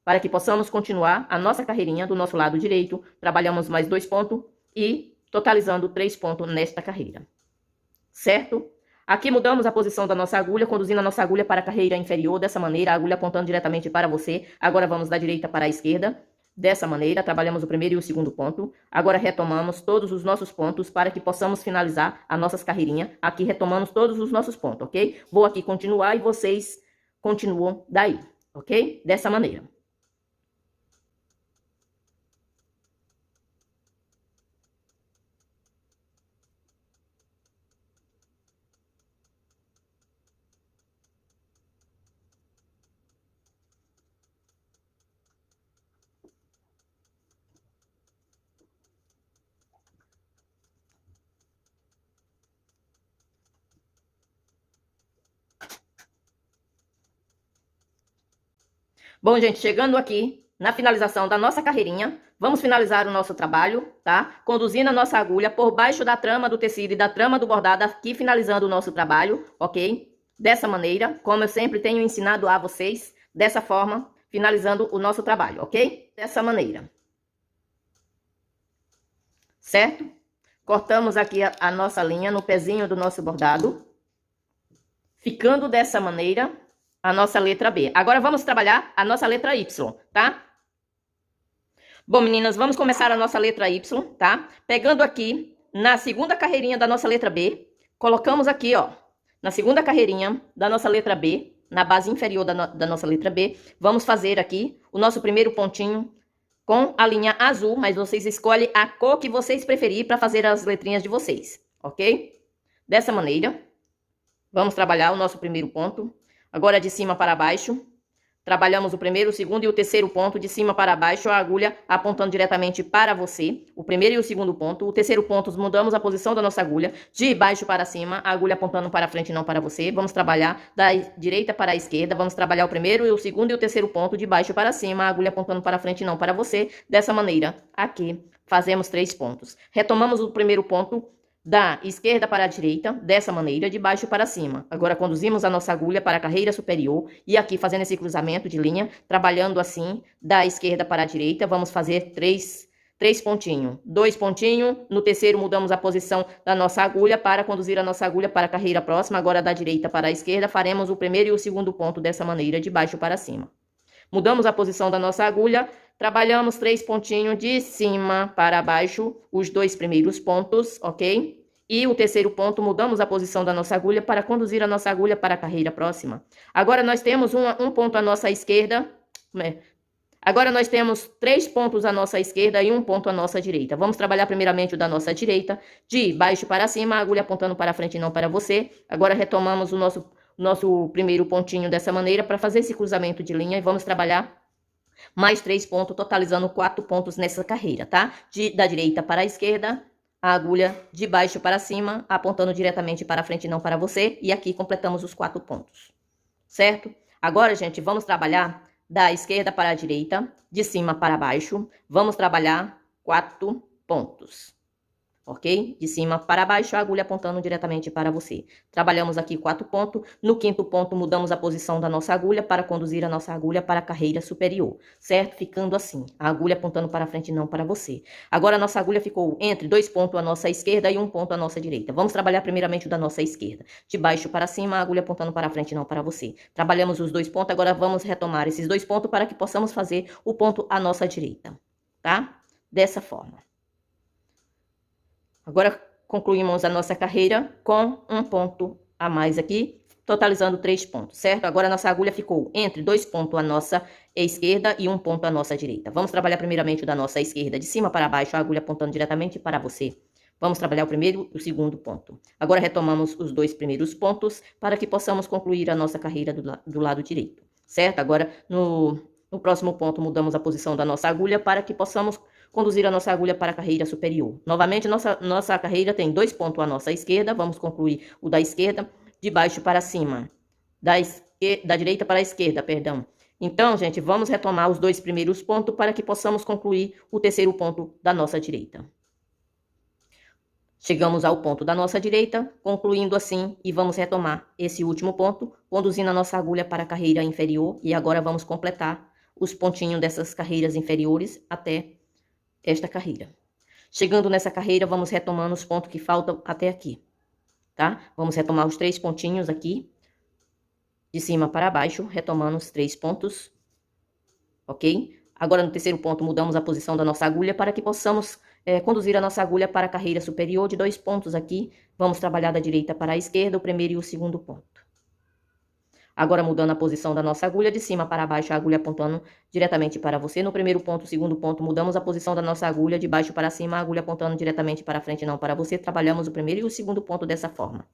A: para que possamos continuar a nossa carreirinha do nosso lado direito. Trabalhamos mais 2 pontos e totalizando 3 pontos nesta carreira. Certo? Aqui mudamos a posição da nossa agulha, conduzindo a nossa agulha para a carreira inferior, dessa maneira, a agulha apontando diretamente para você. Agora vamos da direita para a esquerda. Dessa maneira, trabalhamos o primeiro e o segundo ponto. Agora retomamos todos os nossos pontos para que possamos finalizar as nossas carreirinhas. Aqui retomamos todos os nossos pontos, ok? Vou aqui continuar e vocês continuam daí, ok? Dessa maneira. Bom, gente, chegando aqui na finalização da nossa carreirinha, vamos finalizar o nosso trabalho, tá? Conduzindo a nossa agulha por baixo da trama do tecido e da trama do bordado, aqui finalizando o nosso trabalho, ok? Dessa maneira, como eu sempre tenho ensinado a vocês, dessa forma, finalizando o nosso trabalho, ok? Dessa maneira. Certo? Cortamos aqui a nossa linha no pezinho do nosso bordado, ficando dessa maneira a nossa letra B. Agora vamos trabalhar a nossa letra Y, tá? Bom, meninas, vamos começar a nossa letra Y, tá? Pegando aqui na segunda carreirinha da nossa letra B, colocamos aqui, ó, na segunda carreirinha da nossa letra B, na base inferior da nossa letra B, vamos fazer aqui o nosso primeiro pontinho com a linha azul, mas vocês escolhem a cor que vocês preferirem para fazer as letrinhas de vocês, ok? Dessa maneira, vamos trabalhar o nosso primeiro ponto. Agora de cima para baixo, trabalhamos o primeiro, o segundo e o terceiro ponto, de cima para baixo, a agulha apontando diretamente para você, o primeiro e o segundo ponto. O terceiro ponto, mudamos a posição da nossa agulha, de baixo para cima, a agulha apontando para frente e não para você. Vamos trabalhar da direita para a esquerda, vamos trabalhar o primeiro, o segundo e o terceiro ponto, de baixo para cima, a agulha apontando para frente e não para você. Dessa maneira, aqui, fazemos 3 pontos. Retomamos o primeiro ponto, da esquerda para a direita, dessa maneira, de baixo para cima. Agora, conduzimos a nossa agulha para a carreira superior e aqui fazendo esse cruzamento de linha, trabalhando assim, da esquerda para a direita, vamos fazer 3 pontinhos. 2 pontinhos, no terceiro mudamos a posição da nossa agulha para conduzir a nossa agulha para a carreira próxima. Agora, da direita para a esquerda, faremos o primeiro e o segundo ponto dessa maneira, de baixo para cima. Mudamos a posição da nossa agulha, trabalhamos 3 pontinhos de cima para baixo, os 2 primeiros pontos, ok? E o terceiro ponto, mudamos a posição da nossa agulha para conduzir a nossa agulha para a carreira próxima. Agora, nós temos um ponto à nossa esquerda, Agora, nós temos 3 pontos à nossa esquerda e 1 ponto à nossa direita. Vamos trabalhar primeiramente o da nossa direita, de baixo para cima, a agulha apontando para frente e não para você. Agora, retomamos o nosso primeiro pontinho dessa maneira para fazer esse cruzamento de linha e vamos trabalhar mais 3 pontos, totalizando 4 pontos nessa carreira, tá? Da direita para a esquerda, a agulha de baixo para cima, apontando diretamente para frente e não para você. E aqui completamos os 4 pontos, certo? Agora, gente, vamos trabalhar da esquerda para a direita, de cima para baixo. Vamos trabalhar 4 pontos, ok? De cima para baixo, a agulha apontando diretamente para você. Trabalhamos aqui 4 pontos. No 5º ponto, mudamos a posição da nossa agulha para conduzir a nossa agulha para a carreira superior, certo? Ficando assim, a agulha apontando para frente e não para você. Agora, a nossa agulha ficou entre 2 pontos à nossa esquerda e 1 ponto à nossa direita. Vamos trabalhar primeiramente o da nossa esquerda. De baixo para cima, a agulha apontando para frente e não para você. Trabalhamos os 2 pontos, agora vamos retomar esses 2 pontos para que possamos fazer o ponto à nossa direita, tá? Dessa forma. Agora, concluímos a nossa carreira com 1 ponto a mais aqui, totalizando 3 pontos, certo? Agora, a nossa agulha ficou entre 2 pontos à nossa esquerda e 1 ponto à nossa direita. Vamos trabalhar primeiramente o da nossa esquerda, de cima para baixo, a agulha apontando diretamente para você. Vamos trabalhar o primeiro e o segundo ponto. Agora, retomamos os 2 primeiros pontos para que possamos concluir a nossa carreira do lado direito, certo? Agora, no próximo ponto, mudamos a posição da nossa agulha para que possamos conduzir a nossa agulha para a carreira superior. Novamente, nossa carreira tem 2 pontos à nossa esquerda. Vamos concluir o da esquerda, de baixo para cima. Da direita para a esquerda, perdão. Então, gente, vamos retomar os 2 primeiros pontos para que possamos concluir o terceiro ponto da nossa direita. Chegamos ao ponto da nossa direita, concluindo assim, e vamos retomar esse último ponto, conduzindo a nossa agulha para a carreira inferior. E agora vamos completar os pontinhos dessas carreiras inferiores até esta carreira. Chegando nessa carreira, vamos retomando os pontos que faltam até aqui, tá? Vamos retomar os 3 pontinhos aqui, de cima para baixo, retomando os 3 pontos, ok? Agora, no terceiro ponto, mudamos a posição da nossa agulha para que possamos conduzir a nossa agulha para a carreira superior de 2 pontos aqui. Vamos trabalhar da direita para a esquerda, o primeiro e o segundo ponto. Agora, mudando a posição da nossa agulha, de cima para baixo, a agulha apontando diretamente para você. No primeiro ponto, segundo ponto, mudamos a posição da nossa agulha, de baixo para cima, a agulha apontando diretamente para frente, não para você. Trabalhamos o primeiro e o segundo ponto dessa forma.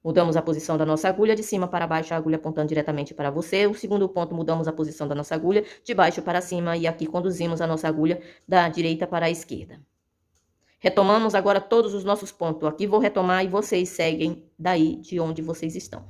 A: Mudamos a posição da nossa agulha, de cima para baixo, a agulha apontando diretamente para você. O segundo ponto, mudamos a posição da nossa agulha, de baixo para cima, e aqui conduzimos a nossa agulha da direita para a esquerda. Retomamos agora todos os nossos pontos. Aqui vou retomar e vocês seguem daí de onde vocês estão.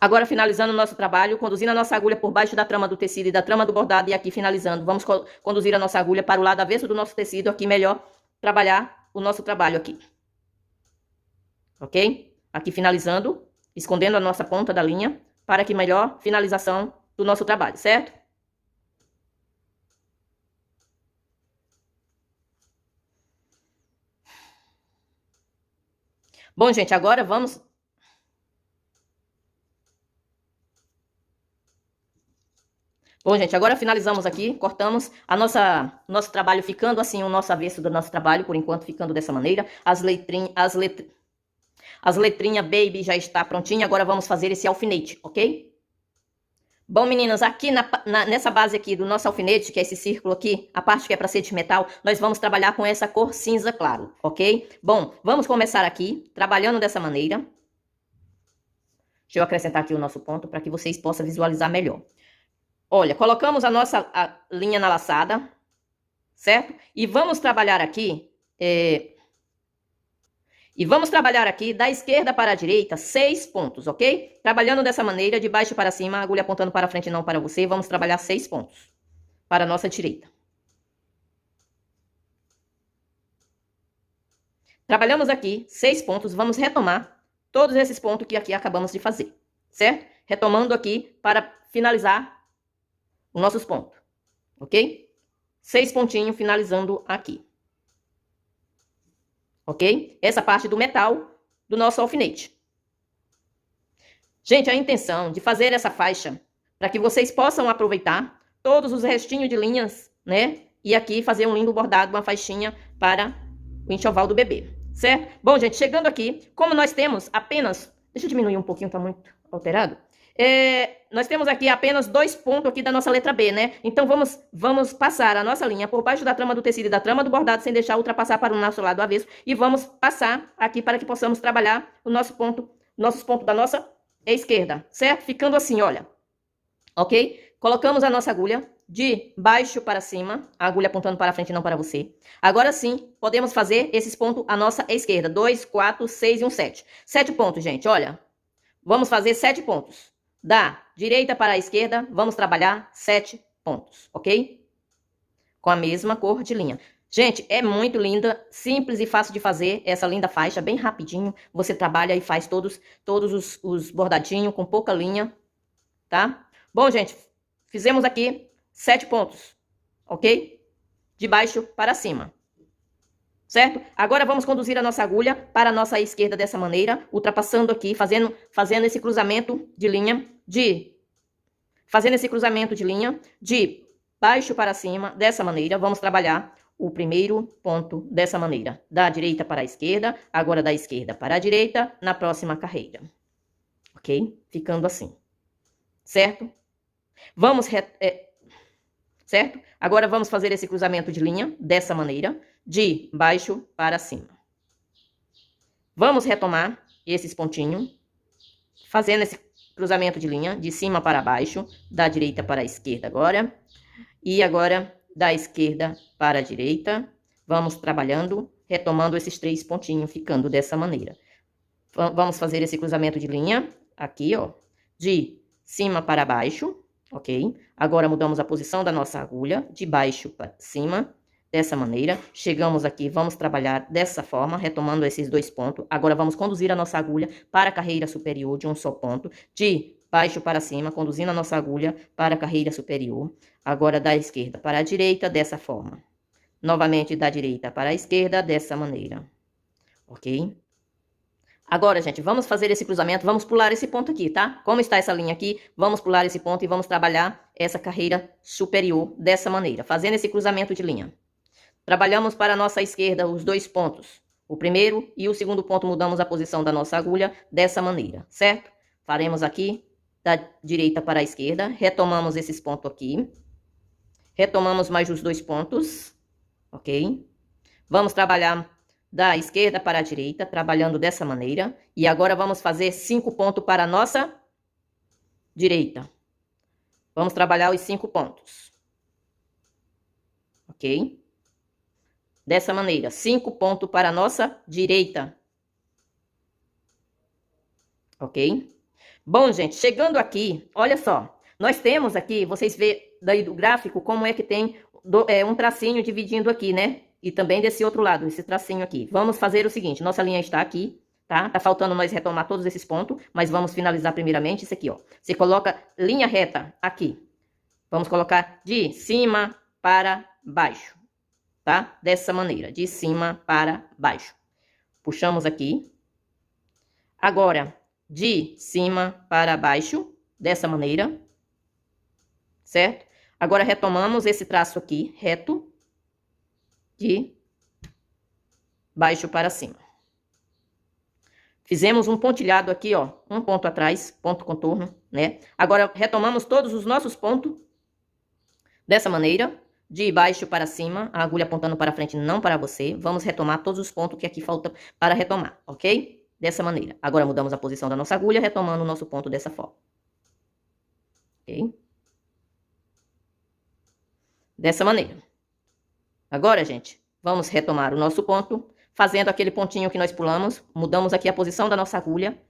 A: Agora, finalizando o nosso trabalho, conduzindo a nossa agulha por baixo da trama do tecido e da trama do bordado, e aqui finalizando, vamos conduzir a nossa agulha para o lado avesso do nosso tecido, aqui melhor trabalhar o nosso trabalho aqui. Ok? Aqui finalizando, escondendo a nossa ponta da linha, para que melhor finalização do nosso trabalho, certo? Bom, gente, agora vamos... Bom, gente, agora finalizamos aqui, cortamos nosso trabalho ficando assim, o nosso avesso do nosso trabalho, por enquanto ficando dessa maneira. As letrinhas baby já está prontinha, agora vamos fazer esse alfinete, ok? Bom, meninas, aqui nessa base aqui do nosso alfinete, que é esse círculo aqui, a parte que é para ser de metal, nós vamos trabalhar com essa cor cinza claro, ok? Bom, vamos começar aqui, trabalhando dessa maneira. Deixa eu acrescentar aqui o nosso ponto, para que vocês possam visualizar melhor. Olha, colocamos a nossa linha na laçada, certo? E vamos trabalhar aqui, da esquerda para a direita, 6 pontos, ok? Trabalhando dessa maneira, de baixo para cima, a agulha apontando para frente e não para você, vamos trabalhar 6 pontos para a nossa direita. Trabalhamos aqui 6 pontos, vamos retomar todos esses pontos que aqui acabamos de fazer, certo? Retomando aqui para finalizar os nossos pontos, ok? 6 pontinhos finalizando aqui, ok? Essa parte do metal do nosso alfinete. Gente, a intenção de fazer essa faixa para que vocês possam aproveitar todos os restinhos de linhas, né? E aqui fazer um lindo bordado, uma faixinha para o enxoval do bebê, certo? Bom, gente, chegando aqui, como nós temos apenas... Deixa eu diminuir um pouquinho, tá muito alterado. Nós temos aqui apenas 2 pontos aqui da nossa letra B, né? Então, vamos passar a nossa linha por baixo da trama do tecido e da trama do bordado, sem deixar ultrapassar para o nosso lado avesso. E vamos passar aqui para que possamos trabalhar o nosso ponto, nossos pontos da nossa esquerda, certo? Ficando assim, olha. Ok? Colocamos a nossa agulha de baixo para cima, a agulha apontando para frente e não para você. Agora sim, podemos fazer esses pontos à nossa esquerda. 2, 4, 6 e um 7. 7 pontos, gente, olha. Vamos fazer 7 pontos. Da direita para a esquerda, vamos trabalhar 7 pontos, ok? Com a mesma cor de linha. Gente, é muito linda, simples e fácil de fazer essa linda faixa, bem rapidinho. Você trabalha e faz todos os bordadinhos com pouca linha, tá? Bom, gente, fizemos aqui 7 pontos, ok? De baixo para cima, certo? Agora vamos conduzir a nossa agulha para a nossa esquerda dessa maneira, ultrapassando aqui, fazendo esse cruzamento de linha, de baixo para cima, dessa maneira. Vamos trabalhar o primeiro ponto dessa maneira, da direita para a esquerda, agora da esquerda para a direita, na próxima carreira, ok? Ficando assim, certo? Certo? Agora vamos fazer esse cruzamento de linha dessa maneira, de baixo para cima. Vamos retomar esses pontinhos, fazendo esse cruzamento de linha de cima para baixo, da direita para a esquerda agora. E agora da esquerda para a direita. Vamos trabalhando, retomando esses 3 pontinhos, ficando dessa maneira. Vamos fazer esse cruzamento de linha aqui, ó, de cima para baixo. Ok? Agora mudamos a posição da nossa agulha, de baixo para cima, dessa maneira. Chegamos aqui, vamos trabalhar dessa forma, retomando esses 2 pontos. Agora vamos conduzir a nossa agulha para a carreira superior de um só ponto, de baixo para cima, conduzindo a nossa agulha para a carreira superior. Agora da esquerda para a direita, dessa forma. Novamente da direita para a esquerda, dessa maneira. Ok? Agora, gente, vamos fazer esse cruzamento, vamos pular esse ponto aqui, tá? Como está essa linha aqui, vamos pular esse ponto e vamos trabalhar essa carreira superior dessa maneira, fazendo esse cruzamento de linha. Trabalhamos para a nossa esquerda os 2 pontos. O primeiro e o segundo ponto, mudamos a posição da nossa agulha dessa maneira, certo? Faremos aqui da direita para a esquerda, retomamos esses pontos aqui. Retomamos mais os 2 pontos, ok? Vamos trabalhar da esquerda para a direita, trabalhando dessa maneira. E agora vamos fazer 5 pontos para a nossa direita. Vamos trabalhar os 5 pontos. Ok? Dessa maneira, 5 pontos para a nossa direita. Ok? Bom, gente, chegando aqui, olha só. Nós temos aqui, vocês vê daí do gráfico, como é que tem um tracinho dividindo aqui, né? E também desse outro lado, esse tracinho aqui. Vamos fazer o seguinte, nossa linha está aqui, tá? Tá faltando nós retomar todos esses pontos, mas vamos finalizar primeiramente isso aqui, ó. Você coloca linha reta aqui. Vamos colocar de cima para baixo, tá? Dessa maneira, de cima para baixo. Puxamos aqui. Agora, de cima para baixo, dessa maneira, certo? Agora, retomamos esse traço aqui, reto, de baixo para cima. Fizemos um pontilhado aqui, ó, um ponto atrás, ponto contorno, né? Agora, retomamos todos os nossos pontos dessa maneira, de baixo para cima, a agulha apontando para frente, não para você. Vamos retomar todos os pontos que aqui faltam para retomar, ok? Dessa maneira. Agora, mudamos a posição da nossa agulha, retomando o nosso ponto dessa forma. Ok? Dessa maneira. Agora, gente, vamos retomar o nosso ponto, fazendo aquele pontinho que nós pulamos. Mudamos aqui a posição da nossa agulha,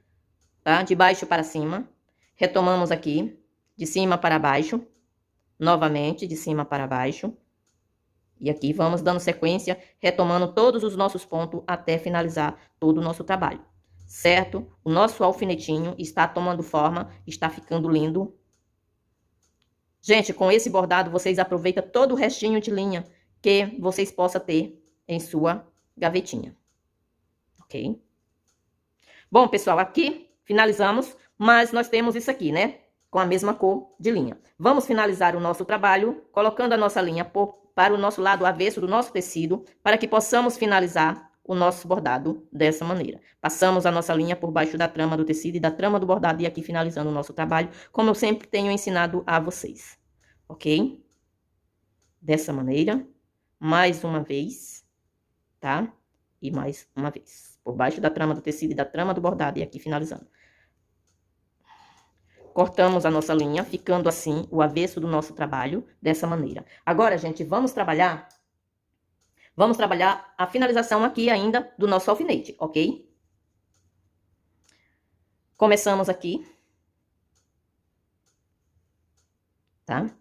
A: tá? De baixo para cima. Retomamos aqui, de cima para baixo. Novamente, de cima para baixo. E aqui vamos dando sequência, retomando todos os nossos pontos até finalizar todo o nosso trabalho. Certo? O nosso alfinetinho está tomando forma, está ficando lindo. Gente, com esse bordado, vocês aproveitam todo o restinho de linha que vocês possam ter em sua gavetinha. Ok? Bom, pessoal, aqui finalizamos mas nós temos isso aqui, né? Com a mesma cor de linha. Vamos finalizar o nosso trabalho colocando a nossa linha para o nosso lado avesso do nosso tecido, para que possamos finalizar o nosso bordado dessa maneira. Passamos a nossa linha por baixo da trama do tecido e da trama do bordado, e aqui finalizando o nosso trabalho, como eu sempre tenho ensinado a vocês. Ok? Dessa maneira, mais uma vez, tá? E mais uma vez. Por baixo da trama do tecido e da trama do bordado, e aqui finalizando. Cortamos a nossa linha, ficando assim o avesso do nosso trabalho, dessa maneira. Agora, gente, vamos trabalhar a finalização aqui ainda do nosso alfinete, ok? Começamos aqui. Tá?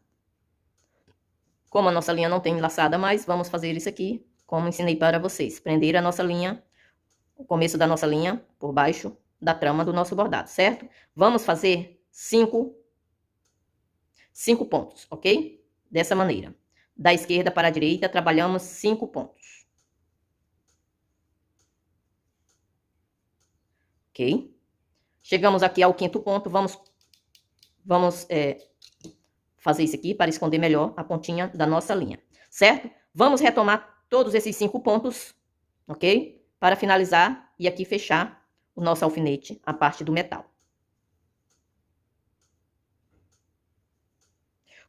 A: Como a nossa linha não tem laçada mais, vamos fazer isso aqui, como ensinei para vocês. Prender a nossa linha, o começo da nossa linha, por baixo da trama do nosso bordado, certo? Vamos fazer 5 pontos, ok? Dessa maneira. Da esquerda para a direita, trabalhamos 5 pontos. Ok? Chegamos aqui ao 5º ponto, vamos fazer isso aqui para esconder melhor a pontinha da nossa linha, certo? Vamos retomar todos esses 5 pontos, ok? Para finalizar e aqui fechar o nosso alfinete, a parte do metal.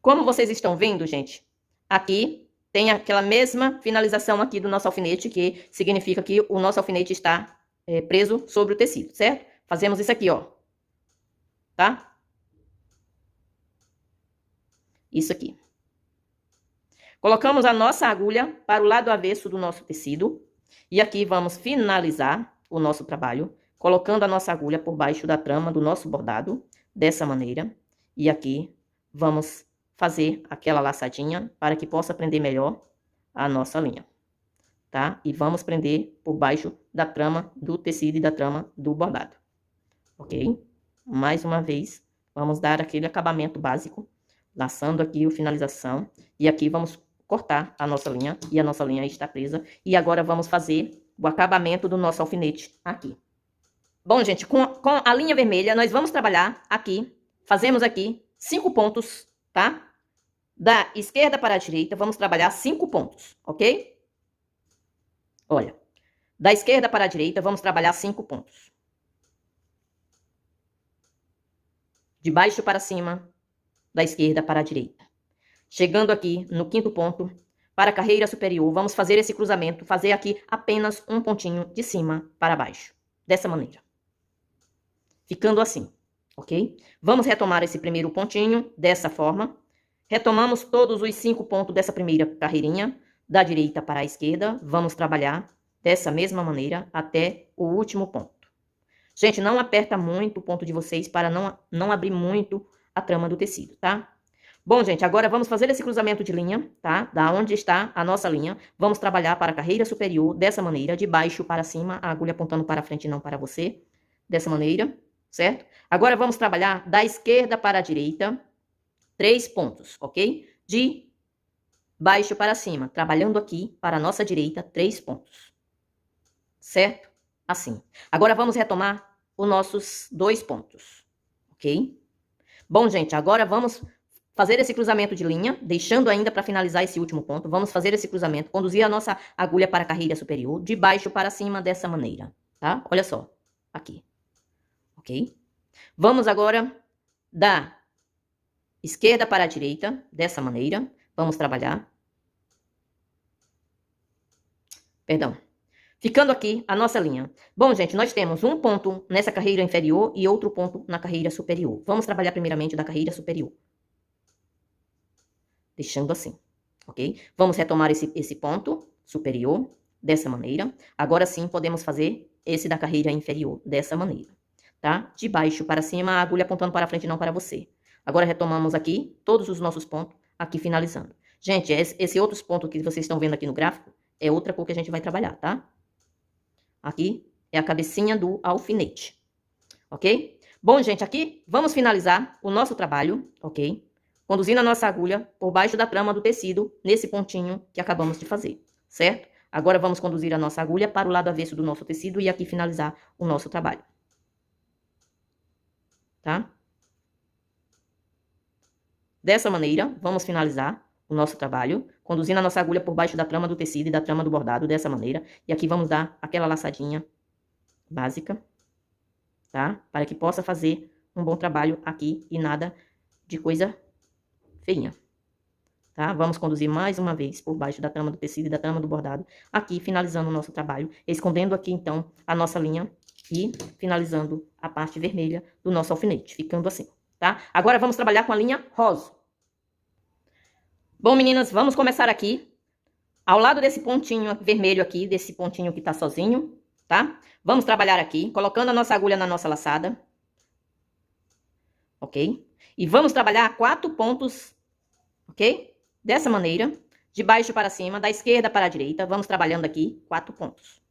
A: Como vocês estão vendo, gente, aqui tem aquela mesma finalização aqui do nosso alfinete, que significa que o nosso alfinete está preso sobre o tecido, certo? Fazemos isso aqui, ó, tá? Isso aqui. Colocamos a nossa agulha para o lado avesso do nosso tecido, e aqui vamos finalizar o nosso trabalho, colocando a nossa agulha por baixo da trama do nosso bordado, dessa maneira, e aqui vamos fazer aquela laçadinha para que possa prender melhor a nossa linha, tá? E vamos prender por baixo da trama do tecido e da trama do bordado, ok? Mais uma vez, vamos dar aquele acabamento básico, laçando aqui a finalização, e aqui vamos cortar a nossa linha, e a nossa linha está presa, e agora vamos fazer o acabamento do nosso alfinete aqui. Bom, gente, com a linha vermelha, nós vamos trabalhar aqui, fazemos aqui 5 pontos, tá? Da esquerda para a direita, vamos trabalhar 5 pontos, ok? Olha, da esquerda para a direita, vamos trabalhar 5 pontos. De baixo para cima, da esquerda para a direita. Chegando aqui no 5º ponto, para a carreira superior, vamos fazer esse cruzamento, fazer aqui apenas um pontinho de cima para baixo, dessa maneira. Ficando assim, ok? Vamos retomar esse primeiro pontinho, dessa forma. Retomamos todos os 5 pontos dessa primeira carreirinha, da direita para a esquerda. Vamos trabalhar dessa mesma maneira até o último ponto. Gente, não aperta muito o ponto de vocês para não abrir muito a trama do tecido, tá? Bom, gente, agora vamos fazer esse cruzamento de linha, tá? Da onde está a nossa linha. Vamos trabalhar para a carreira superior dessa maneira, de baixo para cima, a agulha apontando para frente e não para você. Dessa maneira, certo? Agora vamos trabalhar da esquerda para a direita, 3 pontos, ok? De baixo para cima, trabalhando aqui para a nossa direita, 3 pontos. Certo? Assim. Agora vamos retomar os nossos 2 pontos, ok? Bom, gente, agora vamos fazer esse cruzamento de linha, deixando ainda para finalizar esse último ponto. Vamos fazer esse cruzamento, conduzir a nossa agulha para a carreira superior, de baixo para cima, dessa maneira, tá? Olha só, aqui, ok? Vamos agora da esquerda para a direita, dessa maneira. Vamos trabalhar. Perdão. Ficando aqui a nossa linha. Bom, gente, nós temos um ponto nessa carreira inferior e outro ponto na carreira superior. Vamos trabalhar primeiramente da carreira superior. Deixando assim, ok? Vamos retomar esse ponto superior, dessa maneira. Agora sim, podemos fazer esse da carreira inferior, dessa maneira, tá? De baixo para cima, a agulha apontando para frente, não para você. Agora retomamos aqui todos os nossos pontos, aqui finalizando. Gente, esse outro ponto que vocês estão vendo aqui no gráfico é outra cor que a gente vai trabalhar, tá? Aqui é a cabecinha do alfinete, ok? Bom, gente, aqui vamos finalizar o nosso trabalho, ok? Conduzindo a nossa agulha por baixo da trama do tecido, nesse pontinho que acabamos de fazer, certo? Agora vamos conduzir a nossa agulha para o lado avesso do nosso tecido e aqui finalizar o nosso trabalho. tá? Dessa maneira, vamos finalizar o nosso trabalho, conduzindo a nossa agulha por baixo da trama do tecido e da trama do bordado, dessa maneira. E aqui vamos dar aquela laçadinha básica, tá? Para que possa fazer um bom trabalho aqui e nada de coisa feinha, tá? Vamos conduzir mais uma vez por baixo da trama do tecido e da trama do bordado, aqui finalizando o nosso trabalho, escondendo aqui então a nossa linha e finalizando a parte vermelha do nosso alfinete, ficando assim, tá? Agora vamos trabalhar com a linha rosa. Bom, meninas, vamos começar aqui, ao lado desse pontinho vermelho aqui, desse pontinho que tá sozinho, tá? Vamos trabalhar aqui, colocando a nossa agulha na nossa laçada, ok? E vamos trabalhar 4 pontos, ok? Dessa maneira, de baixo para cima, da esquerda para a direita, vamos trabalhando aqui 4 pontos.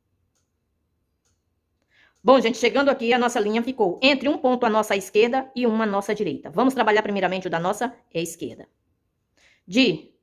A: Bom, gente, chegando aqui, a nossa linha ficou entre um ponto à nossa esquerda e um à nossa direita. Vamos trabalhar primeiramente o da nossa esquerda. De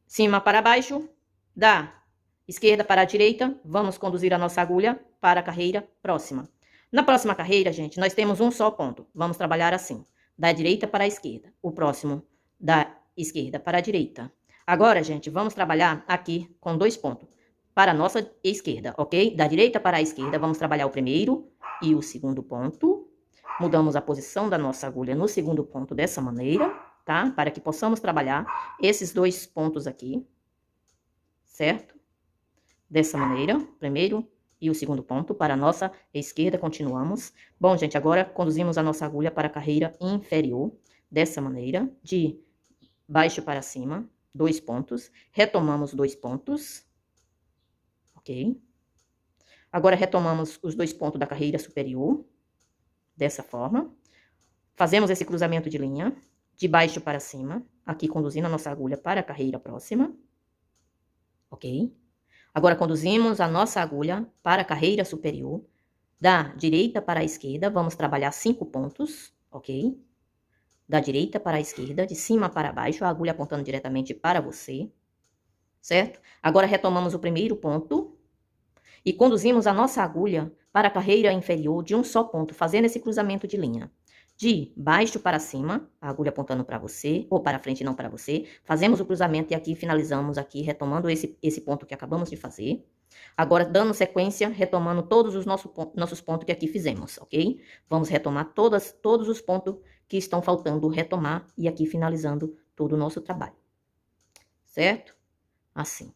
A: cima para baixo, da esquerda para a direita, vamos conduzir a nossa agulha para a carreira próxima. Na próxima carreira, gente, nós temos um só ponto. Vamos trabalhar assim, da direita para a esquerda. O próximo, da esquerda para a direita. Agora, gente, vamos trabalhar aqui com 2 pontos. Para a nossa esquerda, ok? Da direita para a esquerda, vamos trabalhar o primeiro e o segundo ponto. Mudamos a posição da nossa agulha no segundo ponto dessa maneira, tá? Para que possamos trabalhar esses 2 pontos aqui, certo? Dessa maneira, primeiro e o segundo ponto. Para a nossa esquerda, continuamos. Bom, gente, agora conduzimos a nossa agulha para a carreira inferior, dessa maneira, de baixo para cima, 2 pontos. Retomamos 2 pontos. Ok? Agora, retomamos os 2 pontos da carreira superior, dessa forma. Fazemos esse cruzamento de linha, de baixo para cima, aqui conduzindo a nossa agulha para a carreira próxima. Ok? Agora, conduzimos a nossa agulha para a carreira superior, da direita para a esquerda, vamos trabalhar 5 pontos, ok? Da direita para a esquerda, de cima para baixo, a agulha apontando diretamente para você, certo? Agora, retomamos o primeiro ponto e conduzimos a nossa agulha para a carreira inferior de um só ponto, fazendo esse cruzamento de linha. De baixo para cima, a agulha apontando para você, ou para frente, não para você. Fazemos o cruzamento e aqui finalizamos aqui, retomando esse ponto que acabamos de fazer. Agora, dando sequência, retomando todos os nossos pontos que aqui fizemos, ok? Vamos retomar todos os pontos que estão faltando retomar e aqui finalizando todo o nosso trabalho. Certo? Assim.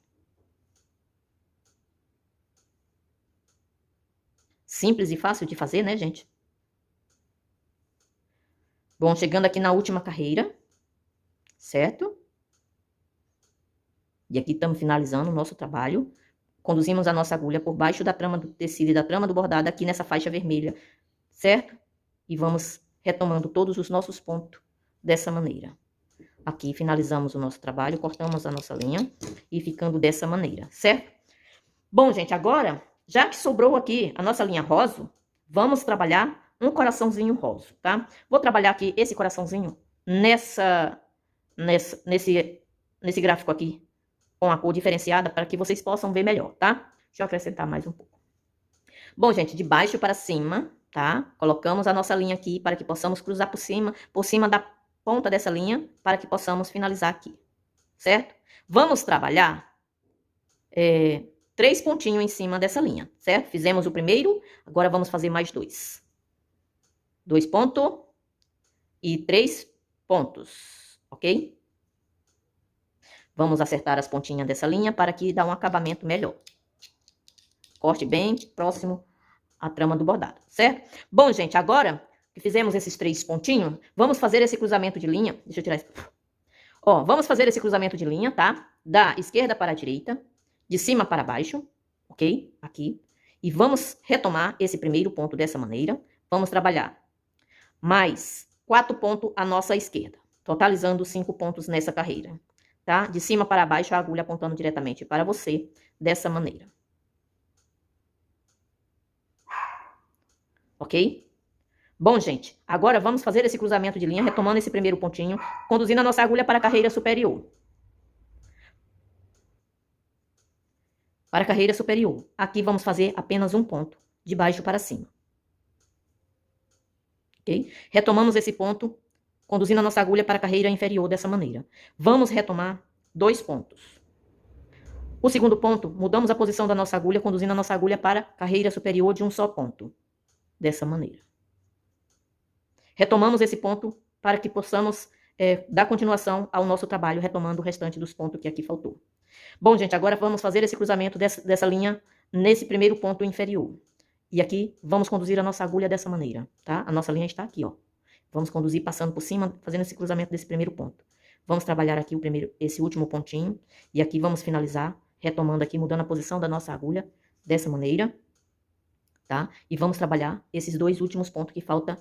A: Simples e fácil de fazer, né, gente? Bom, chegando aqui na última carreira, certo? E aqui estamos finalizando o nosso trabalho. Conduzimos a nossa agulha por baixo da trama do tecido e da trama do bordado aqui nessa faixa vermelha, certo? E vamos retomando todos os nossos pontos dessa maneira. Aqui finalizamos o nosso trabalho, cortamos a nossa linha e ficando dessa maneira, certo? Bom, gente, agora, já que sobrou aqui a nossa linha rosa, vamos trabalhar um coraçãozinho rosa, tá? Vou trabalhar aqui esse coraçãozinho nesse gráfico aqui, com a cor diferenciada, para que vocês possam ver melhor, tá? Deixa eu acrescentar mais um pouco. Bom, gente, de baixo para cima, tá? Colocamos a nossa linha aqui para que possamos cruzar por cima da ponta dessa linha, para que possamos finalizar aqui, certo? Vamos trabalhar 3 pontinhos em cima dessa linha, certo? Fizemos o primeiro, agora vamos fazer mais 2. 2 pontos e 3 pontos, ok? Vamos acertar as pontinhas dessa linha para que dá um acabamento melhor. Corte bem próximo à trama do bordado, certo? Bom, gente, agora que fizemos esses 3 pontinhos, vamos fazer esse cruzamento de linha. Deixa eu tirar isso. Ó, vamos fazer esse cruzamento de linha, tá? Da esquerda para a direita, de cima para baixo, ok? Aqui. E vamos retomar esse primeiro ponto dessa maneira. Vamos trabalhar mais 4 pontos à nossa esquerda, totalizando 5 pontos nessa carreira, tá? De cima para baixo, a agulha apontando diretamente para você, dessa maneira. Ok? Bom, gente, agora vamos fazer esse cruzamento de linha, retomando esse primeiro pontinho, conduzindo a nossa agulha para a carreira superior. Para a carreira superior. Aqui vamos fazer apenas um ponto, de baixo para cima. ok? Retomamos esse ponto, conduzindo a nossa agulha para a carreira inferior dessa maneira. Vamos retomar 2 pontos. O segundo ponto, mudamos a posição da nossa agulha, conduzindo a nossa agulha para a carreira superior de um só ponto. Dessa maneira. Retomamos esse ponto para que possamos dar continuação ao nosso trabalho, retomando o restante dos pontos que aqui faltou. Bom, gente, agora vamos fazer esse cruzamento dessa linha nesse primeiro ponto inferior. E aqui vamos conduzir a nossa agulha dessa maneira, tá? A nossa linha está aqui, ó. Vamos conduzir passando por cima, fazendo esse cruzamento desse primeiro ponto. Vamos trabalhar aqui esse último pontinho. E aqui vamos finalizar, retomando aqui, mudando a posição da nossa agulha dessa maneira. Tá? E vamos trabalhar esses 2 últimos pontos que falta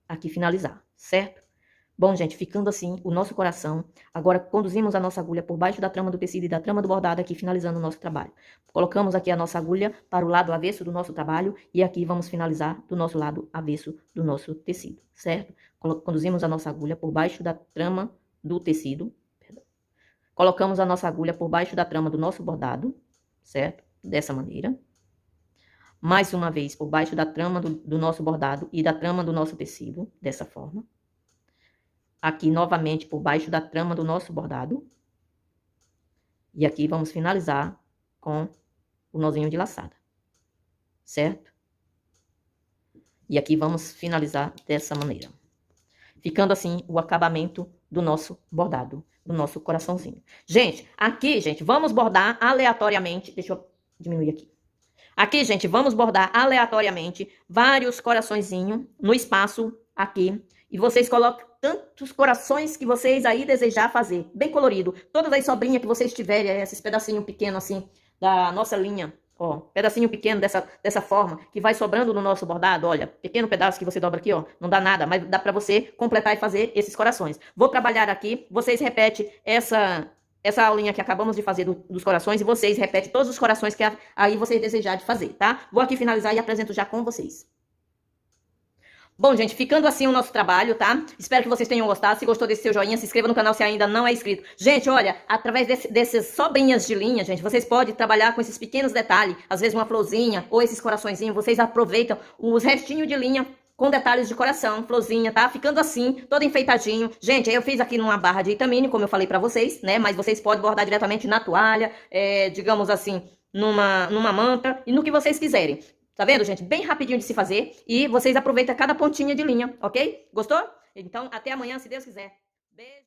A: aqui finalizar, certo? Bom, gente, ficando assim o nosso coração, agora conduzimos a nossa agulha por baixo da trama do tecido e da trama do bordado aqui, finalizando o nosso trabalho. Colocamos aqui a nossa agulha para o lado avesso do nosso trabalho e aqui vamos finalizar do nosso lado avesso do nosso tecido, certo? Conduzimos a nossa agulha por baixo da trama do tecido, colocamos a nossa agulha por baixo da trama do nosso bordado, certo? Dessa maneira. Mais uma vez, por baixo da trama do nosso bordado e da trama do nosso tecido, dessa forma. Aqui, novamente, por baixo da trama do nosso bordado. E aqui vamos finalizar com o nozinho de laçada, certo? E aqui vamos finalizar dessa maneira. Ficando assim o acabamento do nosso bordado, do nosso coraçãozinho. Gente, aqui, gente, vamos bordar aleatoriamente. Deixa eu diminuir aqui. Aqui, gente, vamos bordar aleatoriamente vários coraçõezinhos no espaço aqui. E vocês colocam tantos corações que vocês aí desejar fazer. Bem colorido. Todas as sobrinhas que vocês tiverem, esses pedacinhos pequenos assim, da nossa linha. Ó, pedacinho pequeno dessa forma, que vai sobrando no nosso bordado. Olha, pequeno pedaço que você dobra aqui, ó. Não dá nada, mas dá pra você completar e fazer esses corações. Vou trabalhar aqui, vocês repetem essa aulinha que acabamos de fazer dos corações e vocês repetem todos os corações que aí vocês desejarem de fazer, tá? Vou aqui finalizar e apresento já com vocês. Bom, gente, ficando assim o nosso trabalho, tá? Espero que vocês tenham gostado. Se gostou, deixe seu joinha, se inscreva no canal se ainda não é inscrito. Gente, olha, através dessas sobrinhas de linha, gente, vocês podem trabalhar com esses pequenos detalhes. Às vezes uma florzinha ou esses coraçõezinhos, vocês aproveitam os restinhos de linha com detalhes de coração, florzinha, tá? Ficando assim, todo enfeitadinho. Gente, eu fiz aqui numa barra de itamine, como eu falei pra vocês, né? Mas vocês podem bordar diretamente na toalha, digamos assim, numa manta e no que vocês quiserem. Tá vendo, gente? Bem rapidinho de se fazer e vocês aproveitam cada pontinha de linha, ok? Gostou? Então, até amanhã, se Deus quiser. Beijo!